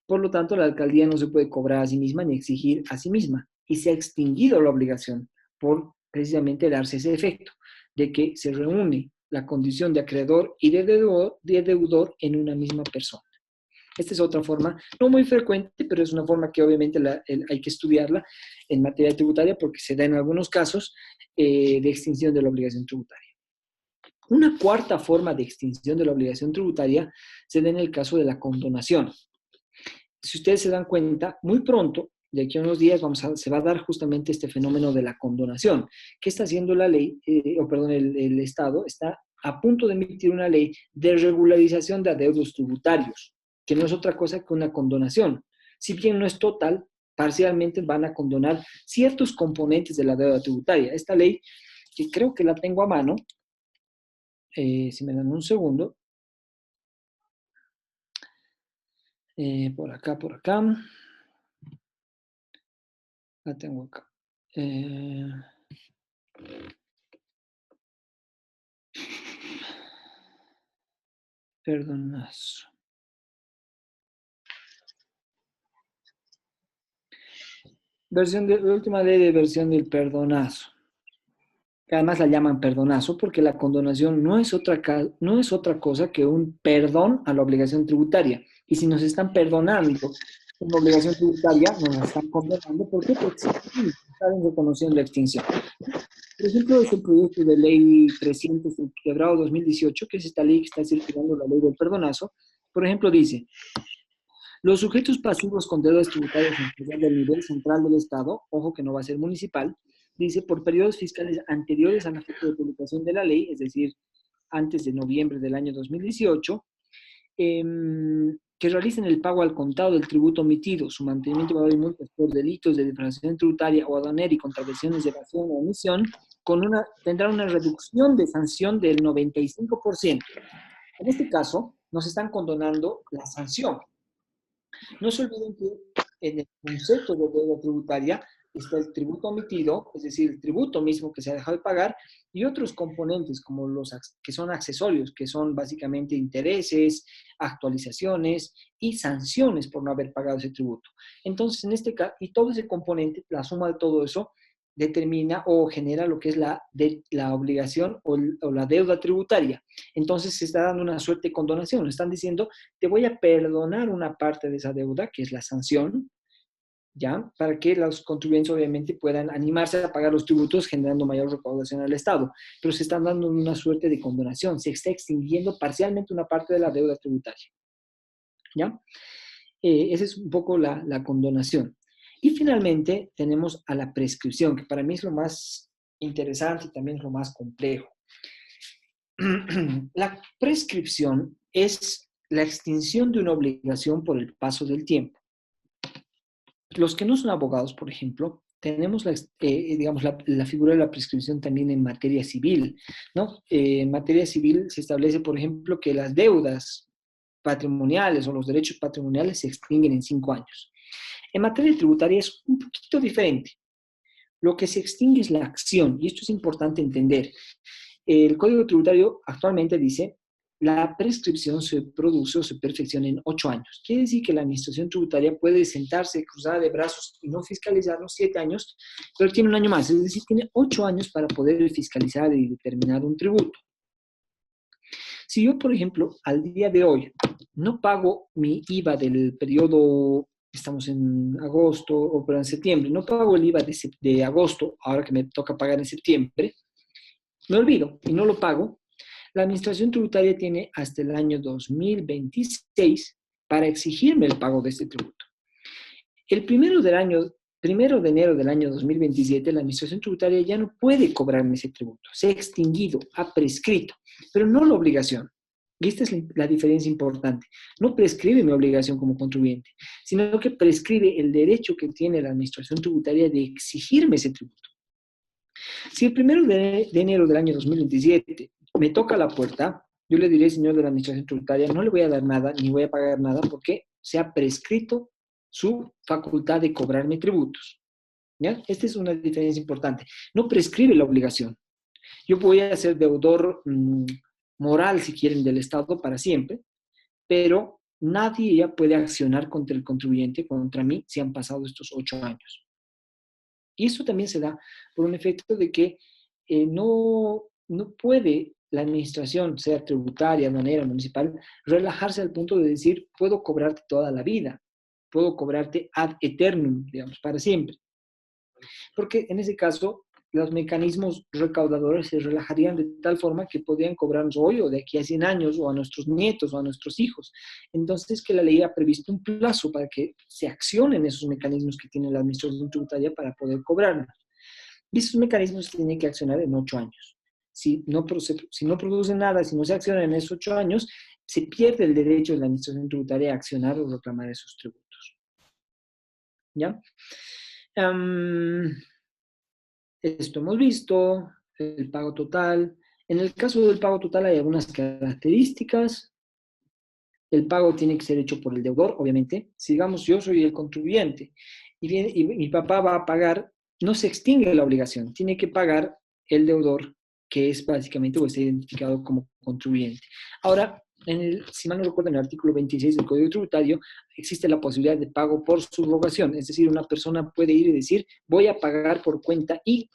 Por lo tanto, la alcaldía no se puede cobrar a sí misma ni exigir a sí misma. Y se ha extinguido la obligación por precisamente darse ese efecto de que se reúne la condición de acreedor y de deudor en una misma persona. Esta es otra forma, no muy frecuente, pero es una forma que obviamente hay que estudiarla en materia tributaria porque se da en algunos casos de extinción de la obligación tributaria. Una cuarta forma de extinción de la obligación tributaria se da en el caso de la condonación. Si ustedes se dan cuenta, muy pronto, de aquí a unos días, se va a dar justamente este fenómeno de la condonación. ¿Qué está haciendo la ley, el Estado? Está a punto de emitir una ley de regularización de adeudos tributarios, que no es otra cosa que una condonación. Si bien no es total, parcialmente van a condonar ciertos componentes de la deuda tributaria. Esta ley, que creo que la tengo a mano, si me dan un segundo, por acá, la tengo acá. Perdonazo. La última ley de versión del perdonazo. Que además la llaman perdonazo porque la condonación no es otra cosa que un perdón a la obligación tributaria. Y si nos están perdonando una obligación tributaria, nos la están condonando. ¿Por qué? Porque están reconociendo la extinción. Por ejemplo, es el proyecto de ley 300 del quebrado 2018, que es esta ley que está circulando, la ley del perdonazo. Por ejemplo, dice: los sujetos pasivos con deudas tributarias en especial del nivel central del Estado, ojo que no va a ser municipal, dice, por periodos fiscales anteriores a la fecha de publicación de la ley, es decir, antes de noviembre del año 2018, que realicen el pago al contado del tributo omitido, su mantenimiento de valor y multas por delitos de defraudación tributaria o aduanera y contravenciones de evasión o omisión, tendrán una reducción de sanción del 95%. En este caso, nos están condonando la sanción. No se olviden que en el concepto de deuda tributaria está el tributo omitido, es decir, el tributo mismo que se ha dejado de pagar, y otros componentes como los que son accesorios, que son básicamente intereses, actualizaciones y sanciones por no haber pagado ese tributo. Entonces, en este caso, y todo ese componente, la suma de todo eso, determina o genera lo que es la obligación o la deuda tributaria. Entonces se está dando una suerte de condonación. Están diciendo, te voy a perdonar una parte de esa deuda, que es la sanción, ¿ya? Para que los contribuyentes obviamente puedan animarse a pagar los tributos generando mayor recaudación al Estado. Pero se están dando una suerte de condonación. Se está extinguiendo parcialmente una parte de la deuda tributaria, ¿ya? Esa es un poco la condonación. Y finalmente tenemos a la prescripción, que para mí es lo más interesante y también es lo más complejo. La prescripción es la extinción de una obligación por el paso del tiempo. Los que no son abogados, por ejemplo, tenemos digamos, la figura de la prescripción también en materia civil, ¿no? En materia civil se establece, por ejemplo, que las deudas patrimoniales o los derechos patrimoniales se extinguen en 5 años. En materia tributaria es un poquito diferente. Lo que se extingue es la acción, y esto es importante entender. El Código Tributario actualmente dice, la prescripción se produce o se perfecciona en 8 años. Quiere decir que la administración tributaria puede sentarse cruzada de brazos y no fiscalizar los 7 años, pero tiene un año más, es decir, tiene 8 años para poder fiscalizar y determinar un tributo. Si yo, por ejemplo, al día de hoy no pago mi IVA del periodo, estamos en agosto o en septiembre, no pago el IVA de agosto, ahora que me toca pagar en septiembre, me olvido y no lo pago, la administración tributaria tiene hasta el año 2026 para exigirme el pago de este tributo. El primero de enero del año 2027, la administración tributaria ya no puede cobrarme ese tributo. Se ha extinguido, ha prescrito, pero no la obligación. Y esta es la diferencia importante. No prescribe mi obligación como contribuyente, sino que prescribe el derecho que tiene la administración tributaria de exigirme ese tributo. Si el 1 de enero del año 2027 me toca la puerta, yo le diré, señor de la administración tributaria, no le voy a dar nada, ni voy a pagar nada, porque se ha prescrito su facultad de cobrarme tributos. ¿Ya? Esta es una diferencia importante. No prescribe la obligación. Yo voy a ser deudor moral, si quieren, del Estado para siempre, pero nadie ya puede accionar contra el contribuyente, contra mí, si han pasado estos 8 años. Y eso también se da por un efecto de que no puede la administración, sea tributaria, manera municipal, relajarse al punto de decir, puedo cobrarte toda la vida, puedo cobrarte ad eternum, digamos, para siempre. Porque en ese caso, los mecanismos recaudadores se relajarían de tal forma que podrían cobrarnos hoy o de aquí a 100 años o a nuestros nietos o a nuestros hijos. Entonces, que la ley ha previsto un plazo para que se accionen esos mecanismos que tiene la administración tributaria para poder cobrarnos. Y esos mecanismos se tienen que accionar en 8 años. Si no produce nada, si no se acciona en esos 8 años, se pierde el derecho de la administración tributaria a accionar o reclamar esos tributos. ¿Ya? Esto hemos visto, el pago total. En el caso del pago total hay algunas características. El pago tiene que ser hecho por el deudor, obviamente. Si digamos yo soy el contribuyente y mi papá va a pagar, no se extingue la obligación, tiene que pagar el deudor, que es básicamente o está identificado como contribuyente. Ahora, si mal no recuerdo, en el artículo 26 del Código Tributario existe la posibilidad de pago por subrogación, es decir, una persona puede ir y decir, voy a pagar por cuenta y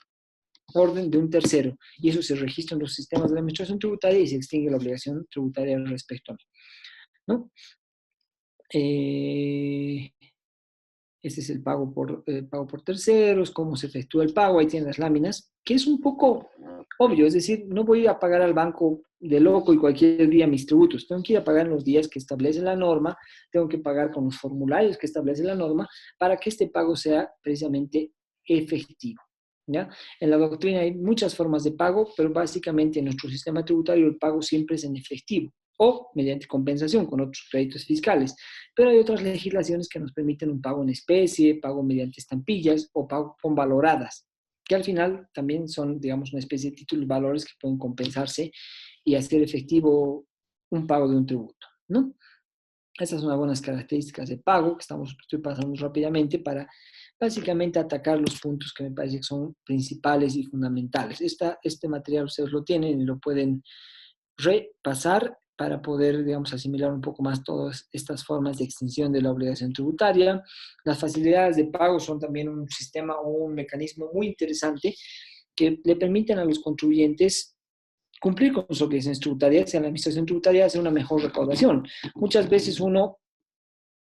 orden de un tercero, y eso se registra en los sistemas de la administración tributaria y se extingue la obligación tributaria respecto a mí, ¿no? Este es el pago por terceros, cómo se efectúa el pago, ahí tienen las láminas, que es un poco obvio, es decir, no voy a pagar al banco de loco y cualquier día mis tributos, tengo que ir a pagar en los días que establece la norma, tengo que pagar con los formularios que establece la norma para que este pago sea precisamente efectivo. ¿Ya? En la doctrina hay muchas formas de pago, pero básicamente en nuestro sistema tributario el pago siempre es en efectivo o mediante compensación con otros créditos fiscales. Pero hay otras legislaciones que nos permiten un pago en especie, pago mediante estampillas o pago con valoradas, que al final también son, digamos, una especie de títulos valores que pueden compensarse y hacer efectivo un pago de un tributo, ¿no? Esas son algunas características de pago que estoy pasando rápidamente para básicamente atacar los puntos que me parece que son principales y fundamentales. Este material ustedes lo tienen y lo pueden repasar para poder, digamos, asimilar un poco más todas estas formas de extinción de la obligación tributaria. Las facilidades de pago son también un sistema o un mecanismo muy interesante que le permiten a los contribuyentes cumplir con sus obligaciones tributarias y a la administración tributaria hacer una mejor recaudación. Muchas veces uno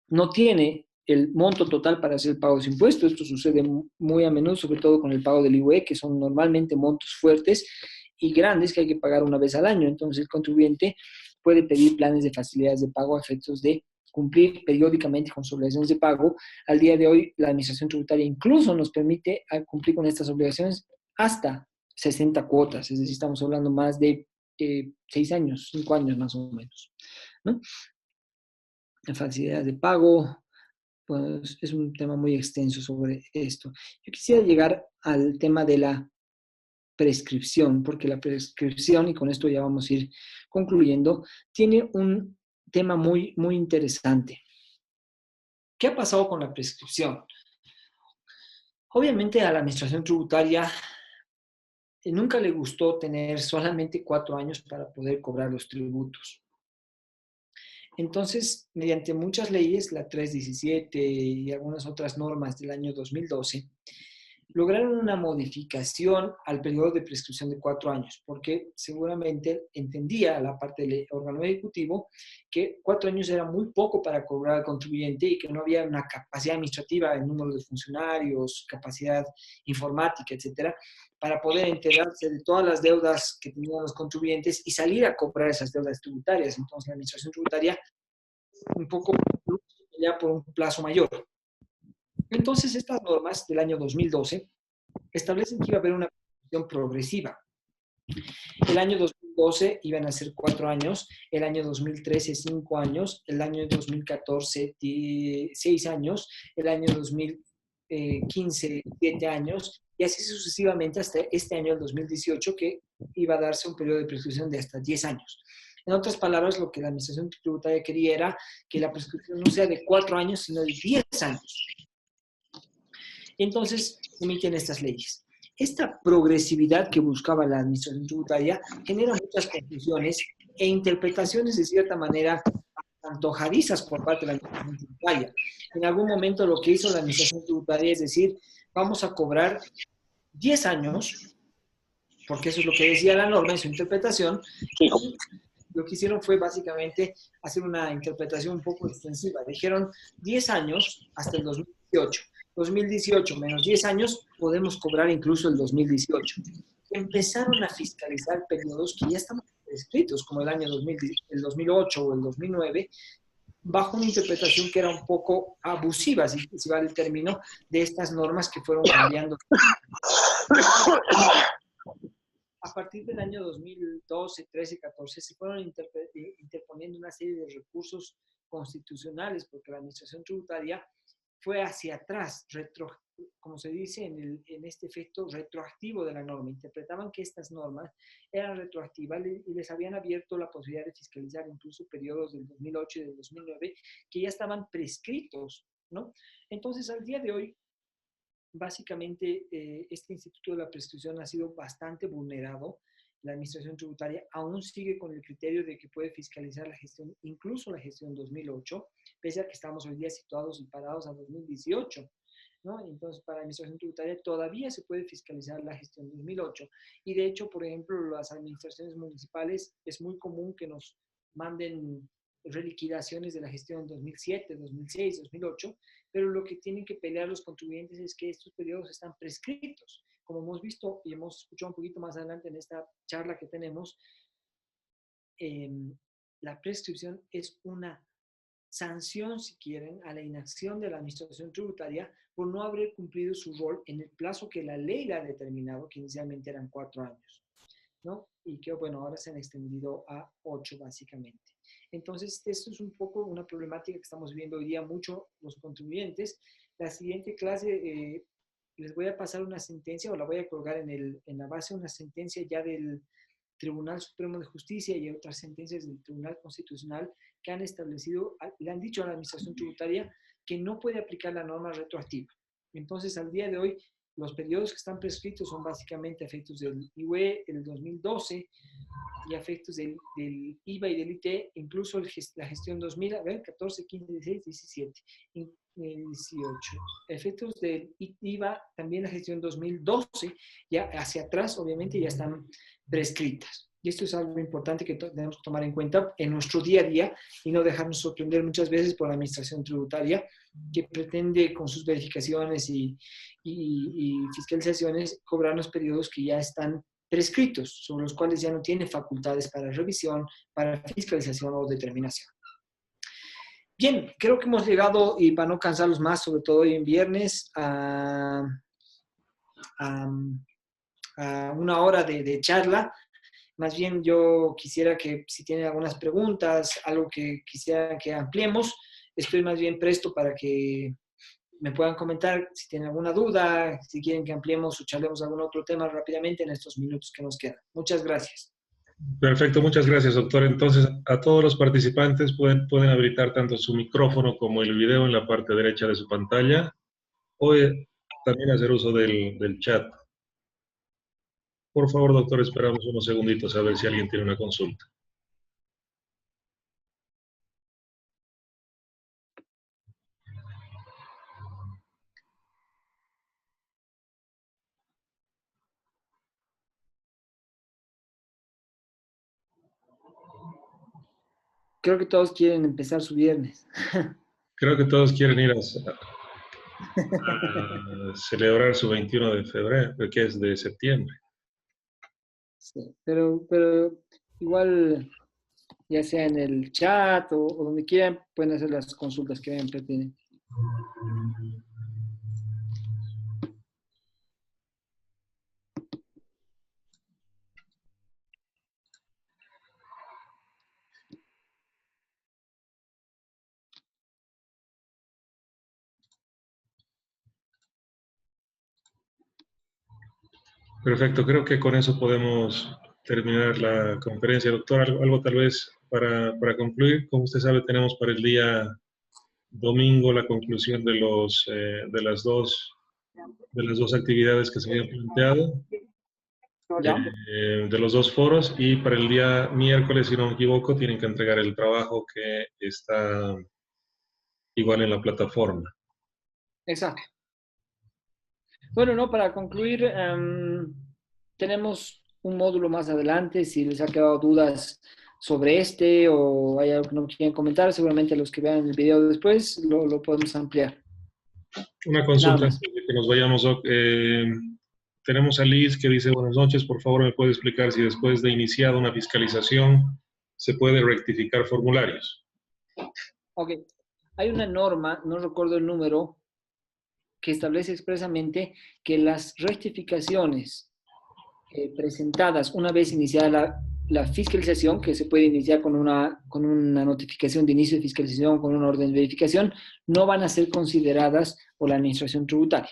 no tiene el monto total para hacer el pago de su impuesto. Esto sucede muy a menudo, sobre todo con el pago del IVA, que son normalmente montos fuertes y grandes que hay que pagar una vez al año. Entonces el contribuyente puede pedir planes de facilidades de pago a efectos de cumplir periódicamente con sus obligaciones de pago. Al día de hoy, la Administración Tributaria incluso nos permite cumplir con estas obligaciones hasta 60 cuotas, es decir, estamos hablando más de 6 años, 5 años más o menos, ¿no? La facilidad de pago, pues es un tema muy extenso sobre esto. Yo quisiera llegar al tema de la prescripción, porque la prescripción, y con esto ya vamos a ir concluyendo, tiene un tema muy, muy interesante. ¿Qué ha pasado con la prescripción? Obviamente a la administración tributaria nunca le gustó tener solamente 4 años para poder cobrar los tributos. Entonces, mediante muchas leyes, la 317 y algunas otras normas del año 2012, lograron una modificación al periodo de prescripción de 4 años, porque seguramente entendía la parte del órgano ejecutivo que 4 años era muy poco para cobrar al contribuyente y que no había una capacidad administrativa, el número de funcionarios, capacidad informática, etcétera, para poder enterarse de todas las deudas que tenían los contribuyentes y salir a cobrar esas deudas tributarias. Entonces, la administración tributaria un poco ya por un plazo mayor. Entonces, estas normas del año 2012 establecen que iba a haber una prescripción progresiva. El año 2012 iban a ser 4 años, el año 2013 5 años, el año 2014 6 años, el año 2015 7 años, y así sucesivamente hasta este año, el 2018, que iba a darse un periodo de prescripción de hasta 10 años. En otras palabras, lo que la Administración Tributaria quería era que la prescripción no sea de 4 años, sino de 10 años. Entonces, emiten estas leyes. Esta progresividad que buscaba la Administración Tributaria genera muchas confusiones e interpretaciones de cierta manera antojadizas por parte de la Administración Tributaria. En algún momento lo que hizo la Administración Tributaria es decir, vamos a cobrar 10 años, porque eso es lo que decía la norma en su interpretación, y lo que hicieron fue básicamente hacer una interpretación un poco extensiva. Dijeron 10 años hasta el 2018. 2018 menos 10 años, podemos cobrar incluso el 2018. Empezaron a fiscalizar periodos que ya estaban prescritos, como el año 2000, el 2008 o el 2009, bajo una interpretación que era un poco abusiva, si vale el término, de estas normas que fueron cambiando. A partir del año 2012, 13, 14, se fueron interponiendo una serie de recursos constitucionales, porque la Administración Tributaria fue hacia atrás, como se dice en este efecto retroactivo de la norma. Interpretaban que estas normas eran retroactivas y les habían abierto la posibilidad de fiscalizar incluso periodos del 2008 y del 2009 que ya estaban prescritos, ¿no? Entonces, al día de hoy, básicamente, este instituto de la prescripción ha sido bastante vulnerado. La Administración Tributaria aún sigue con el criterio de que puede fiscalizar la gestión, incluso la gestión 2008, pese a que estamos hoy día situados y parados a 2018, ¿no? Entonces, para la Administración Tributaria todavía se puede fiscalizar la gestión 2008. Y de hecho, por ejemplo, las administraciones municipales es muy común que nos manden reliquidaciones de la gestión 2007, 2006, 2008, pero lo que tienen que pelear los contribuyentes es que estos periodos están prescritos. Como hemos visto y hemos escuchado un poquito más adelante en esta charla que tenemos, la prescripción es una sanción, si quieren, a la inacción de la Administración Tributaria por no haber cumplido su rol en el plazo que la ley le ha determinado, que inicialmente eran 4 años, ¿no? Y que, bueno, ahora se han extendido a 8, básicamente. Entonces, esto es un poco una problemática que estamos viendo hoy día mucho los contribuyentes. La siguiente clase les voy a pasar una sentencia o la voy a colgar en la base de una sentencia ya del Tribunal Supremo de Justicia y otras sentencias del Tribunal Constitucional que han establecido, le han dicho a la Administración Tributaria que no puede aplicar la norma retroactiva. Entonces, al día de hoy, los periodos que están prescritos son básicamente efectos del IUE, el 2012, y efectos del IVA y del IT, incluso la gestión 2000, a ver, 14, 15, 16, 17, 18. Efectos del IVA, también la gestión 2012, ya hacia atrás, obviamente, ya están prescritas. Y esto es algo importante que tenemos que tomar en cuenta en nuestro día a día y no dejarnos sorprender muchas veces por la Administración Tributaria, que pretende con sus verificaciones y fiscalizaciones cobrarnos periodos que ya están prescritos, sobre los cuales ya no tiene facultades para revisión, para fiscalización o determinación. Bien, creo que hemos llegado, y para no cansarlos más, sobre todo hoy en viernes, a una hora de charla. Más bien yo quisiera que si tienen algunas preguntas, algo que quisieran que ampliemos, estoy más bien presto para que me puedan comentar si tienen alguna duda, si quieren que ampliemos o charlemos algún otro tema rápidamente en estos minutos que nos quedan. Muchas gracias. Perfecto, muchas gracias, doctor. Entonces, a todos los participantes pueden habilitar tanto su micrófono como el video en la parte derecha de su pantalla, o también hacer uso del chat. Por favor, doctor, esperamos unos segunditos a ver si alguien tiene una consulta. Creo que todos quieren empezar su viernes. Creo que todos quieren ir a celebrar su 21 de febrero, que es de septiembre. Sí, pero igual, ya sea en el chat o donde quieran, pueden hacer las consultas que vean pertinentes. Perfecto, creo que con eso podemos terminar la conferencia, doctor. Algo tal vez para concluir. Como usted sabe, tenemos para el día domingo la conclusión de las dos actividades que se habían planteado, ¿Ya? de los dos foros, y para el día miércoles, si no me equivoco, tienen que entregar el trabajo que está igual en la plataforma. Exacto. Bueno, no, para concluir, tenemos un módulo más adelante. Si les ha quedado dudas sobre este o hay algo que no quieren comentar, seguramente los que vean el video después lo podemos ampliar. Una Nada consulta más. antes de que nos vayamos, Doc. Tenemos a Liz que dice, buenas noches, por favor me puede explicar si después de iniciada una fiscalización se puede rectificar formularios. Ok. Hay una norma, no recuerdo el número, que establece expresamente que las rectificaciones presentadas una vez iniciada la fiscalización, que se puede iniciar con una notificación de inicio de fiscalización, con una orden de verificación, no van a ser consideradas por la administración tributaria.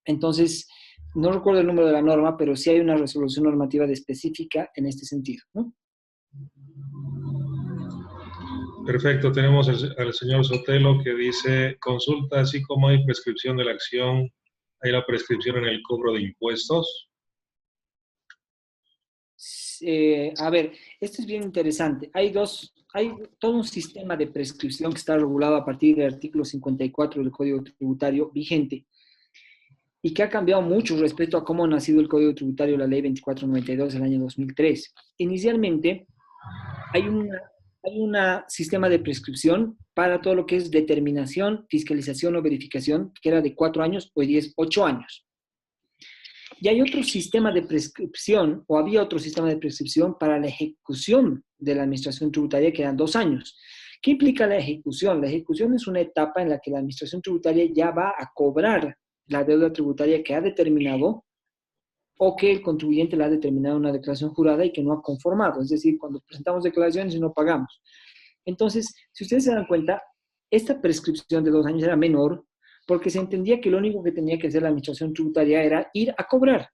Entonces, no recuerdo el número de la norma, pero sí hay una resolución normativa específica en este sentido, ¿no? Perfecto, tenemos al señor Sotelo que dice, consulta, así como hay prescripción de la acción, ¿hay la prescripción en el cobro de impuestos? A ver, esto es bien interesante. Hay todo un sistema de prescripción que está regulado a partir del artículo 54 del Código Tributario vigente y que ha cambiado mucho respecto a cómo ha nacido el Código Tributario, la Ley 2492 del año 2003. Inicialmente, hay un sistema de prescripción para todo lo que es determinación, fiscalización o verificación, que era de 4 años, hoy día es 8 años. Y hay otro sistema de prescripción, o había otro sistema de prescripción para la ejecución de la administración tributaria, que eran 2 años. ¿Qué implica la ejecución? La ejecución es una etapa en la que la administración tributaria ya va a cobrar la deuda tributaria que ha determinado o que el contribuyente la ha determinado en una declaración jurada y que no ha conformado. Es decir, cuando presentamos declaraciones y no pagamos. Entonces, si ustedes se dan cuenta, esta prescripción de 2 años era menor porque se entendía que lo único que tenía que hacer la administración tributaria era ir a cobrar.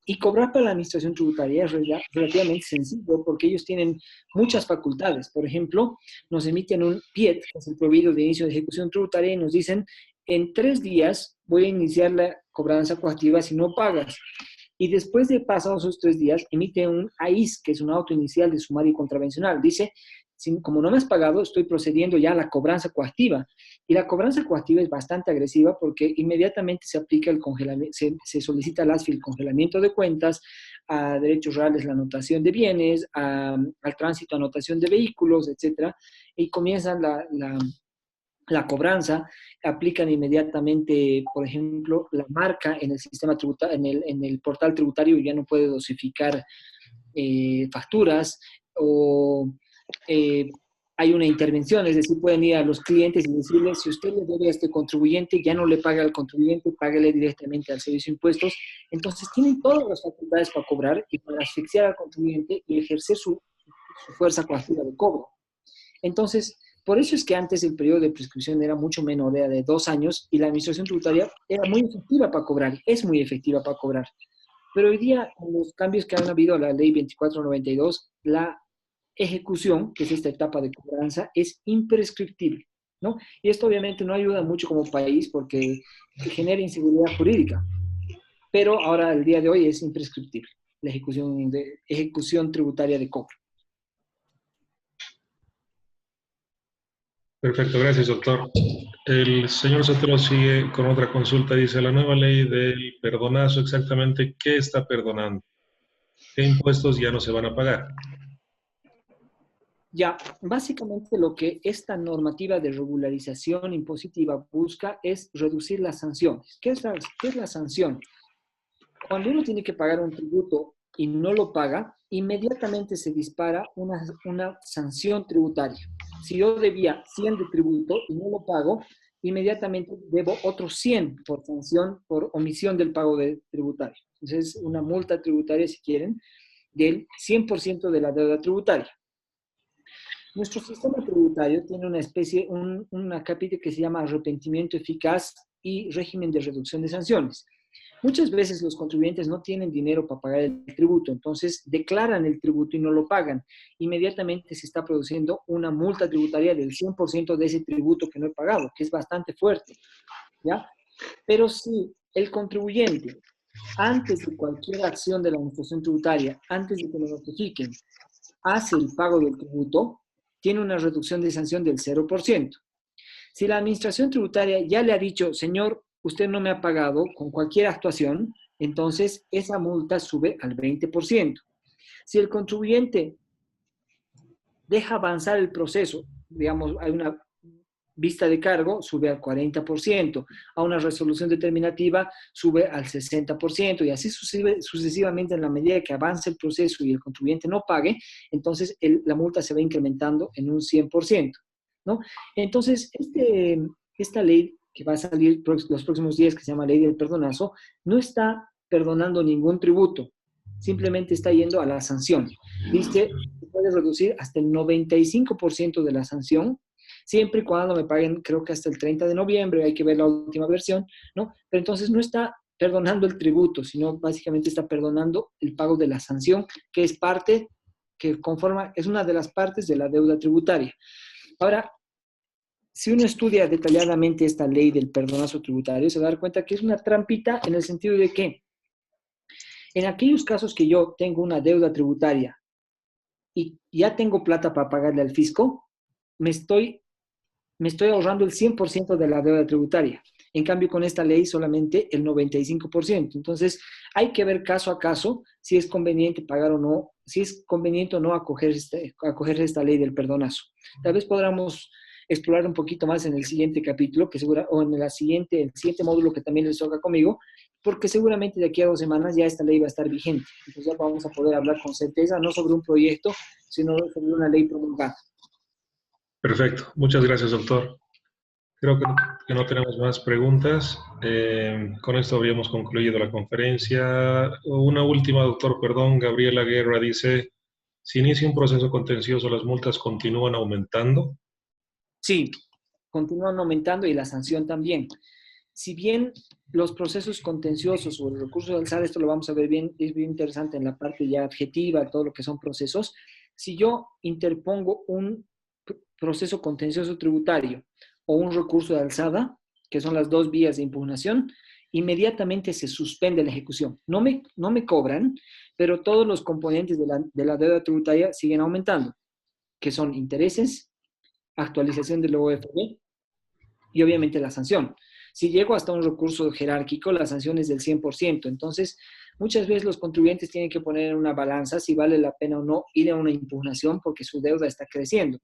Y cobrar para la administración tributaria es relativamente sencillo porque ellos tienen muchas facultades. Por ejemplo, nos emiten un PIET, que es el prohibido de inicio de ejecución tributaria, y nos dicen, en 3 días voy a iniciar la cobranza coactiva si no pagas. Y después de pasados esos 3 días, emite un AIS, que es un auto inicial de sumario contravencional. Dice, como no me has pagado, estoy procediendo ya a la cobranza coactiva. Y la cobranza coactiva es bastante agresiva porque inmediatamente se aplica el congelamiento, se solicita al ASFI el congelamiento de cuentas, a derechos reales la anotación de bienes, al tránsito anotación de vehículos, etcétera, y comienzan la cobranza, aplican inmediatamente, por ejemplo, la marca en el sistema tributario, en el portal tributario ya no puede dosificar facturas o hay una intervención, es decir, pueden ir a los clientes y decirles, si usted le debe a este contribuyente, ya no le paga al contribuyente, págale directamente al servicio de impuestos. Entonces, tienen todas las facultades para cobrar y para asfixiar al contribuyente y ejercer su fuerza coactiva de cobro. Entonces, por eso es que antes el periodo de prescripción era mucho menor, era de 2 años, y la administración tributaria era muy efectiva para cobrar, es muy efectiva para cobrar. Pero hoy día, con los cambios que han habido a la ley 2492, la ejecución, que es esta etapa de cobranza, es imprescriptible, ¿no? Y esto obviamente no ayuda mucho como país porque genera inseguridad jurídica, pero ahora, el día de hoy, es imprescriptible la ejecución tributaria de cobro. Perfecto, gracias, doctor. El señor Sotelo sigue con otra consulta. Dice, la nueva ley del perdonazo, exactamente, ¿qué está perdonando? ¿Qué impuestos ya no se van a pagar? Ya, básicamente lo que esta normativa de regularización impositiva busca es reducir las sanciones. ¿Qué es la sanción? Cuando uno tiene que pagar un tributo y no lo paga, inmediatamente se dispara una sanción tributaria. Si yo debía 100 de tributo y no lo pago, inmediatamente debo otros 100 por sanción, por omisión del pago de tributario. Entonces, una multa tributaria, si quieren, del 100% de la deuda tributaria. Nuestro sistema tributario tiene una capítulo que se llama arrepentimiento eficaz y régimen de reducción de sanciones. Muchas veces los contribuyentes no tienen dinero para pagar el tributo, entonces declaran el tributo y no lo pagan. Inmediatamente se está produciendo una multa tributaria del 100% de ese tributo que no he pagado, que es bastante fuerte, ¿ya? Pero si el contribuyente, antes de cualquier acción de la administración tributaria, antes de que lo notifiquen, hace el pago del tributo, tiene una reducción de sanción del 0%. Si la administración tributaria ya le ha dicho, señor, usted no me ha pagado con cualquier actuación, entonces esa multa sube al 20%. Si el contribuyente deja avanzar el proceso, digamos, hay una vista de cargo, sube al 40%, a una resolución determinativa sube al 60%, y así sucesivamente en la medida que avance el proceso y el contribuyente no pague, entonces la multa se va incrementando en un 100%, ¿no? Entonces, esta ley que va a salir los próximos días, que se llama Ley del Perdonazo, no está perdonando ningún tributo, simplemente está yendo a la sanción. Dice, se puede reducir hasta el 95% de la sanción, siempre y cuando me paguen, creo que hasta el 30 de noviembre, hay que ver la última versión, ¿no? Pero entonces no está perdonando el tributo, sino básicamente está perdonando el pago de la sanción, que es parte, que conforma, es una de las partes de la deuda tributaria. Ahora, si uno estudia detalladamente esta ley del perdonazo tributario, se va a dar cuenta que es una trampita en el sentido de que en aquellos casos que yo tengo una deuda tributaria y ya tengo plata para pagarle al fisco, me estoy ahorrando el 100% de la deuda tributaria. En cambio, con esta ley solamente el 95%. Entonces, hay que ver caso a caso si es conveniente pagar o no, si es conveniente o no acoger esta ley del perdonazo. Tal vez podamos explorar un poquito más en el siguiente capítulo, o en el siguiente módulo que también les toca conmigo, porque seguramente de aquí a 2 semanas ya esta ley va a estar vigente. Entonces ya vamos a poder hablar con certeza, no sobre un proyecto, sino sobre una ley promulgada. Perfecto. Muchas gracias, doctor. Creo que no tenemos más preguntas. Con esto habríamos concluido la conferencia. Una última, doctor, perdón. Gabriela Guerra dice, si inicia un proceso contencioso, ¿las multas continúan aumentando? Sí, continúan aumentando y la sanción también. Si bien los procesos contenciosos o el recurso de alzada, esto lo vamos a ver bien, es bien interesante en la parte ya adjetiva, todo lo que son procesos. Si yo interpongo un proceso contencioso tributario o un recurso de alzada, que son las dos vías de impugnación, inmediatamente se suspende la ejecución. No me cobran, pero todos los componentes de la deuda tributaria siguen aumentando, que son intereses, actualización del OFB y obviamente la sanción. Si llego hasta un recurso jerárquico, la sanción es del 100%. Entonces, muchas veces los contribuyentes tienen que poner en una balanza si vale la pena o no ir a una impugnación porque su deuda está creciendo.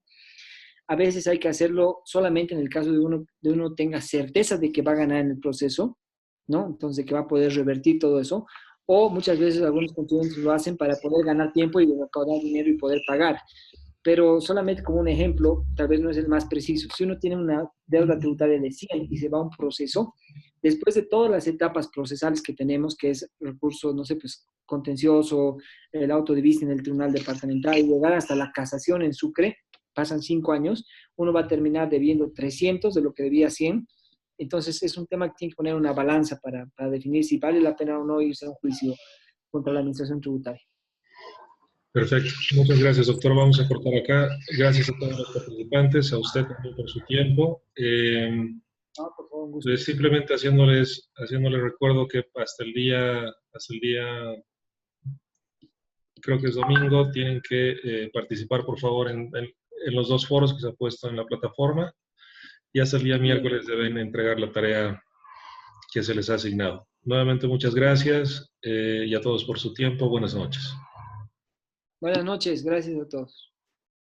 A veces hay que hacerlo solamente en el caso de uno tenga certeza de que va a ganar en el proceso, ¿no? Entonces, que va a poder revertir todo eso. O muchas veces algunos contribuyentes lo hacen para poder ganar tiempo y recaudar dinero y poder pagar. Pero solamente como un ejemplo, tal vez no es el más preciso. Si uno tiene una deuda tributaria de 100 y se va a un proceso, después de todas las etapas procesales que tenemos, que es recurso, no sé, pues contencioso, el auto de vista en el tribunal departamental y llegar hasta la casación en Sucre, pasan 5 años, uno va a terminar debiendo 300 de lo que debía 100. Entonces es un tema que tiene que poner una balanza para definir si vale la pena o no irse a un juicio contra la administración tributaria. Perfecto. Muchas gracias, doctor. Vamos a cortar acá. Gracias a todos los participantes, a usted también por su tiempo. No, por favor, un gusto. Pues simplemente haciéndoles recuerdo que hasta el día, creo que es domingo, tienen que participar, por favor, en los 2 foros que se ha puesto en la plataforma, y hasta el día miércoles deben entregar la tarea que se les ha asignado. Nuevamente, muchas gracias y a todos por su tiempo. Buenas noches. Buenas noches, gracias a todos.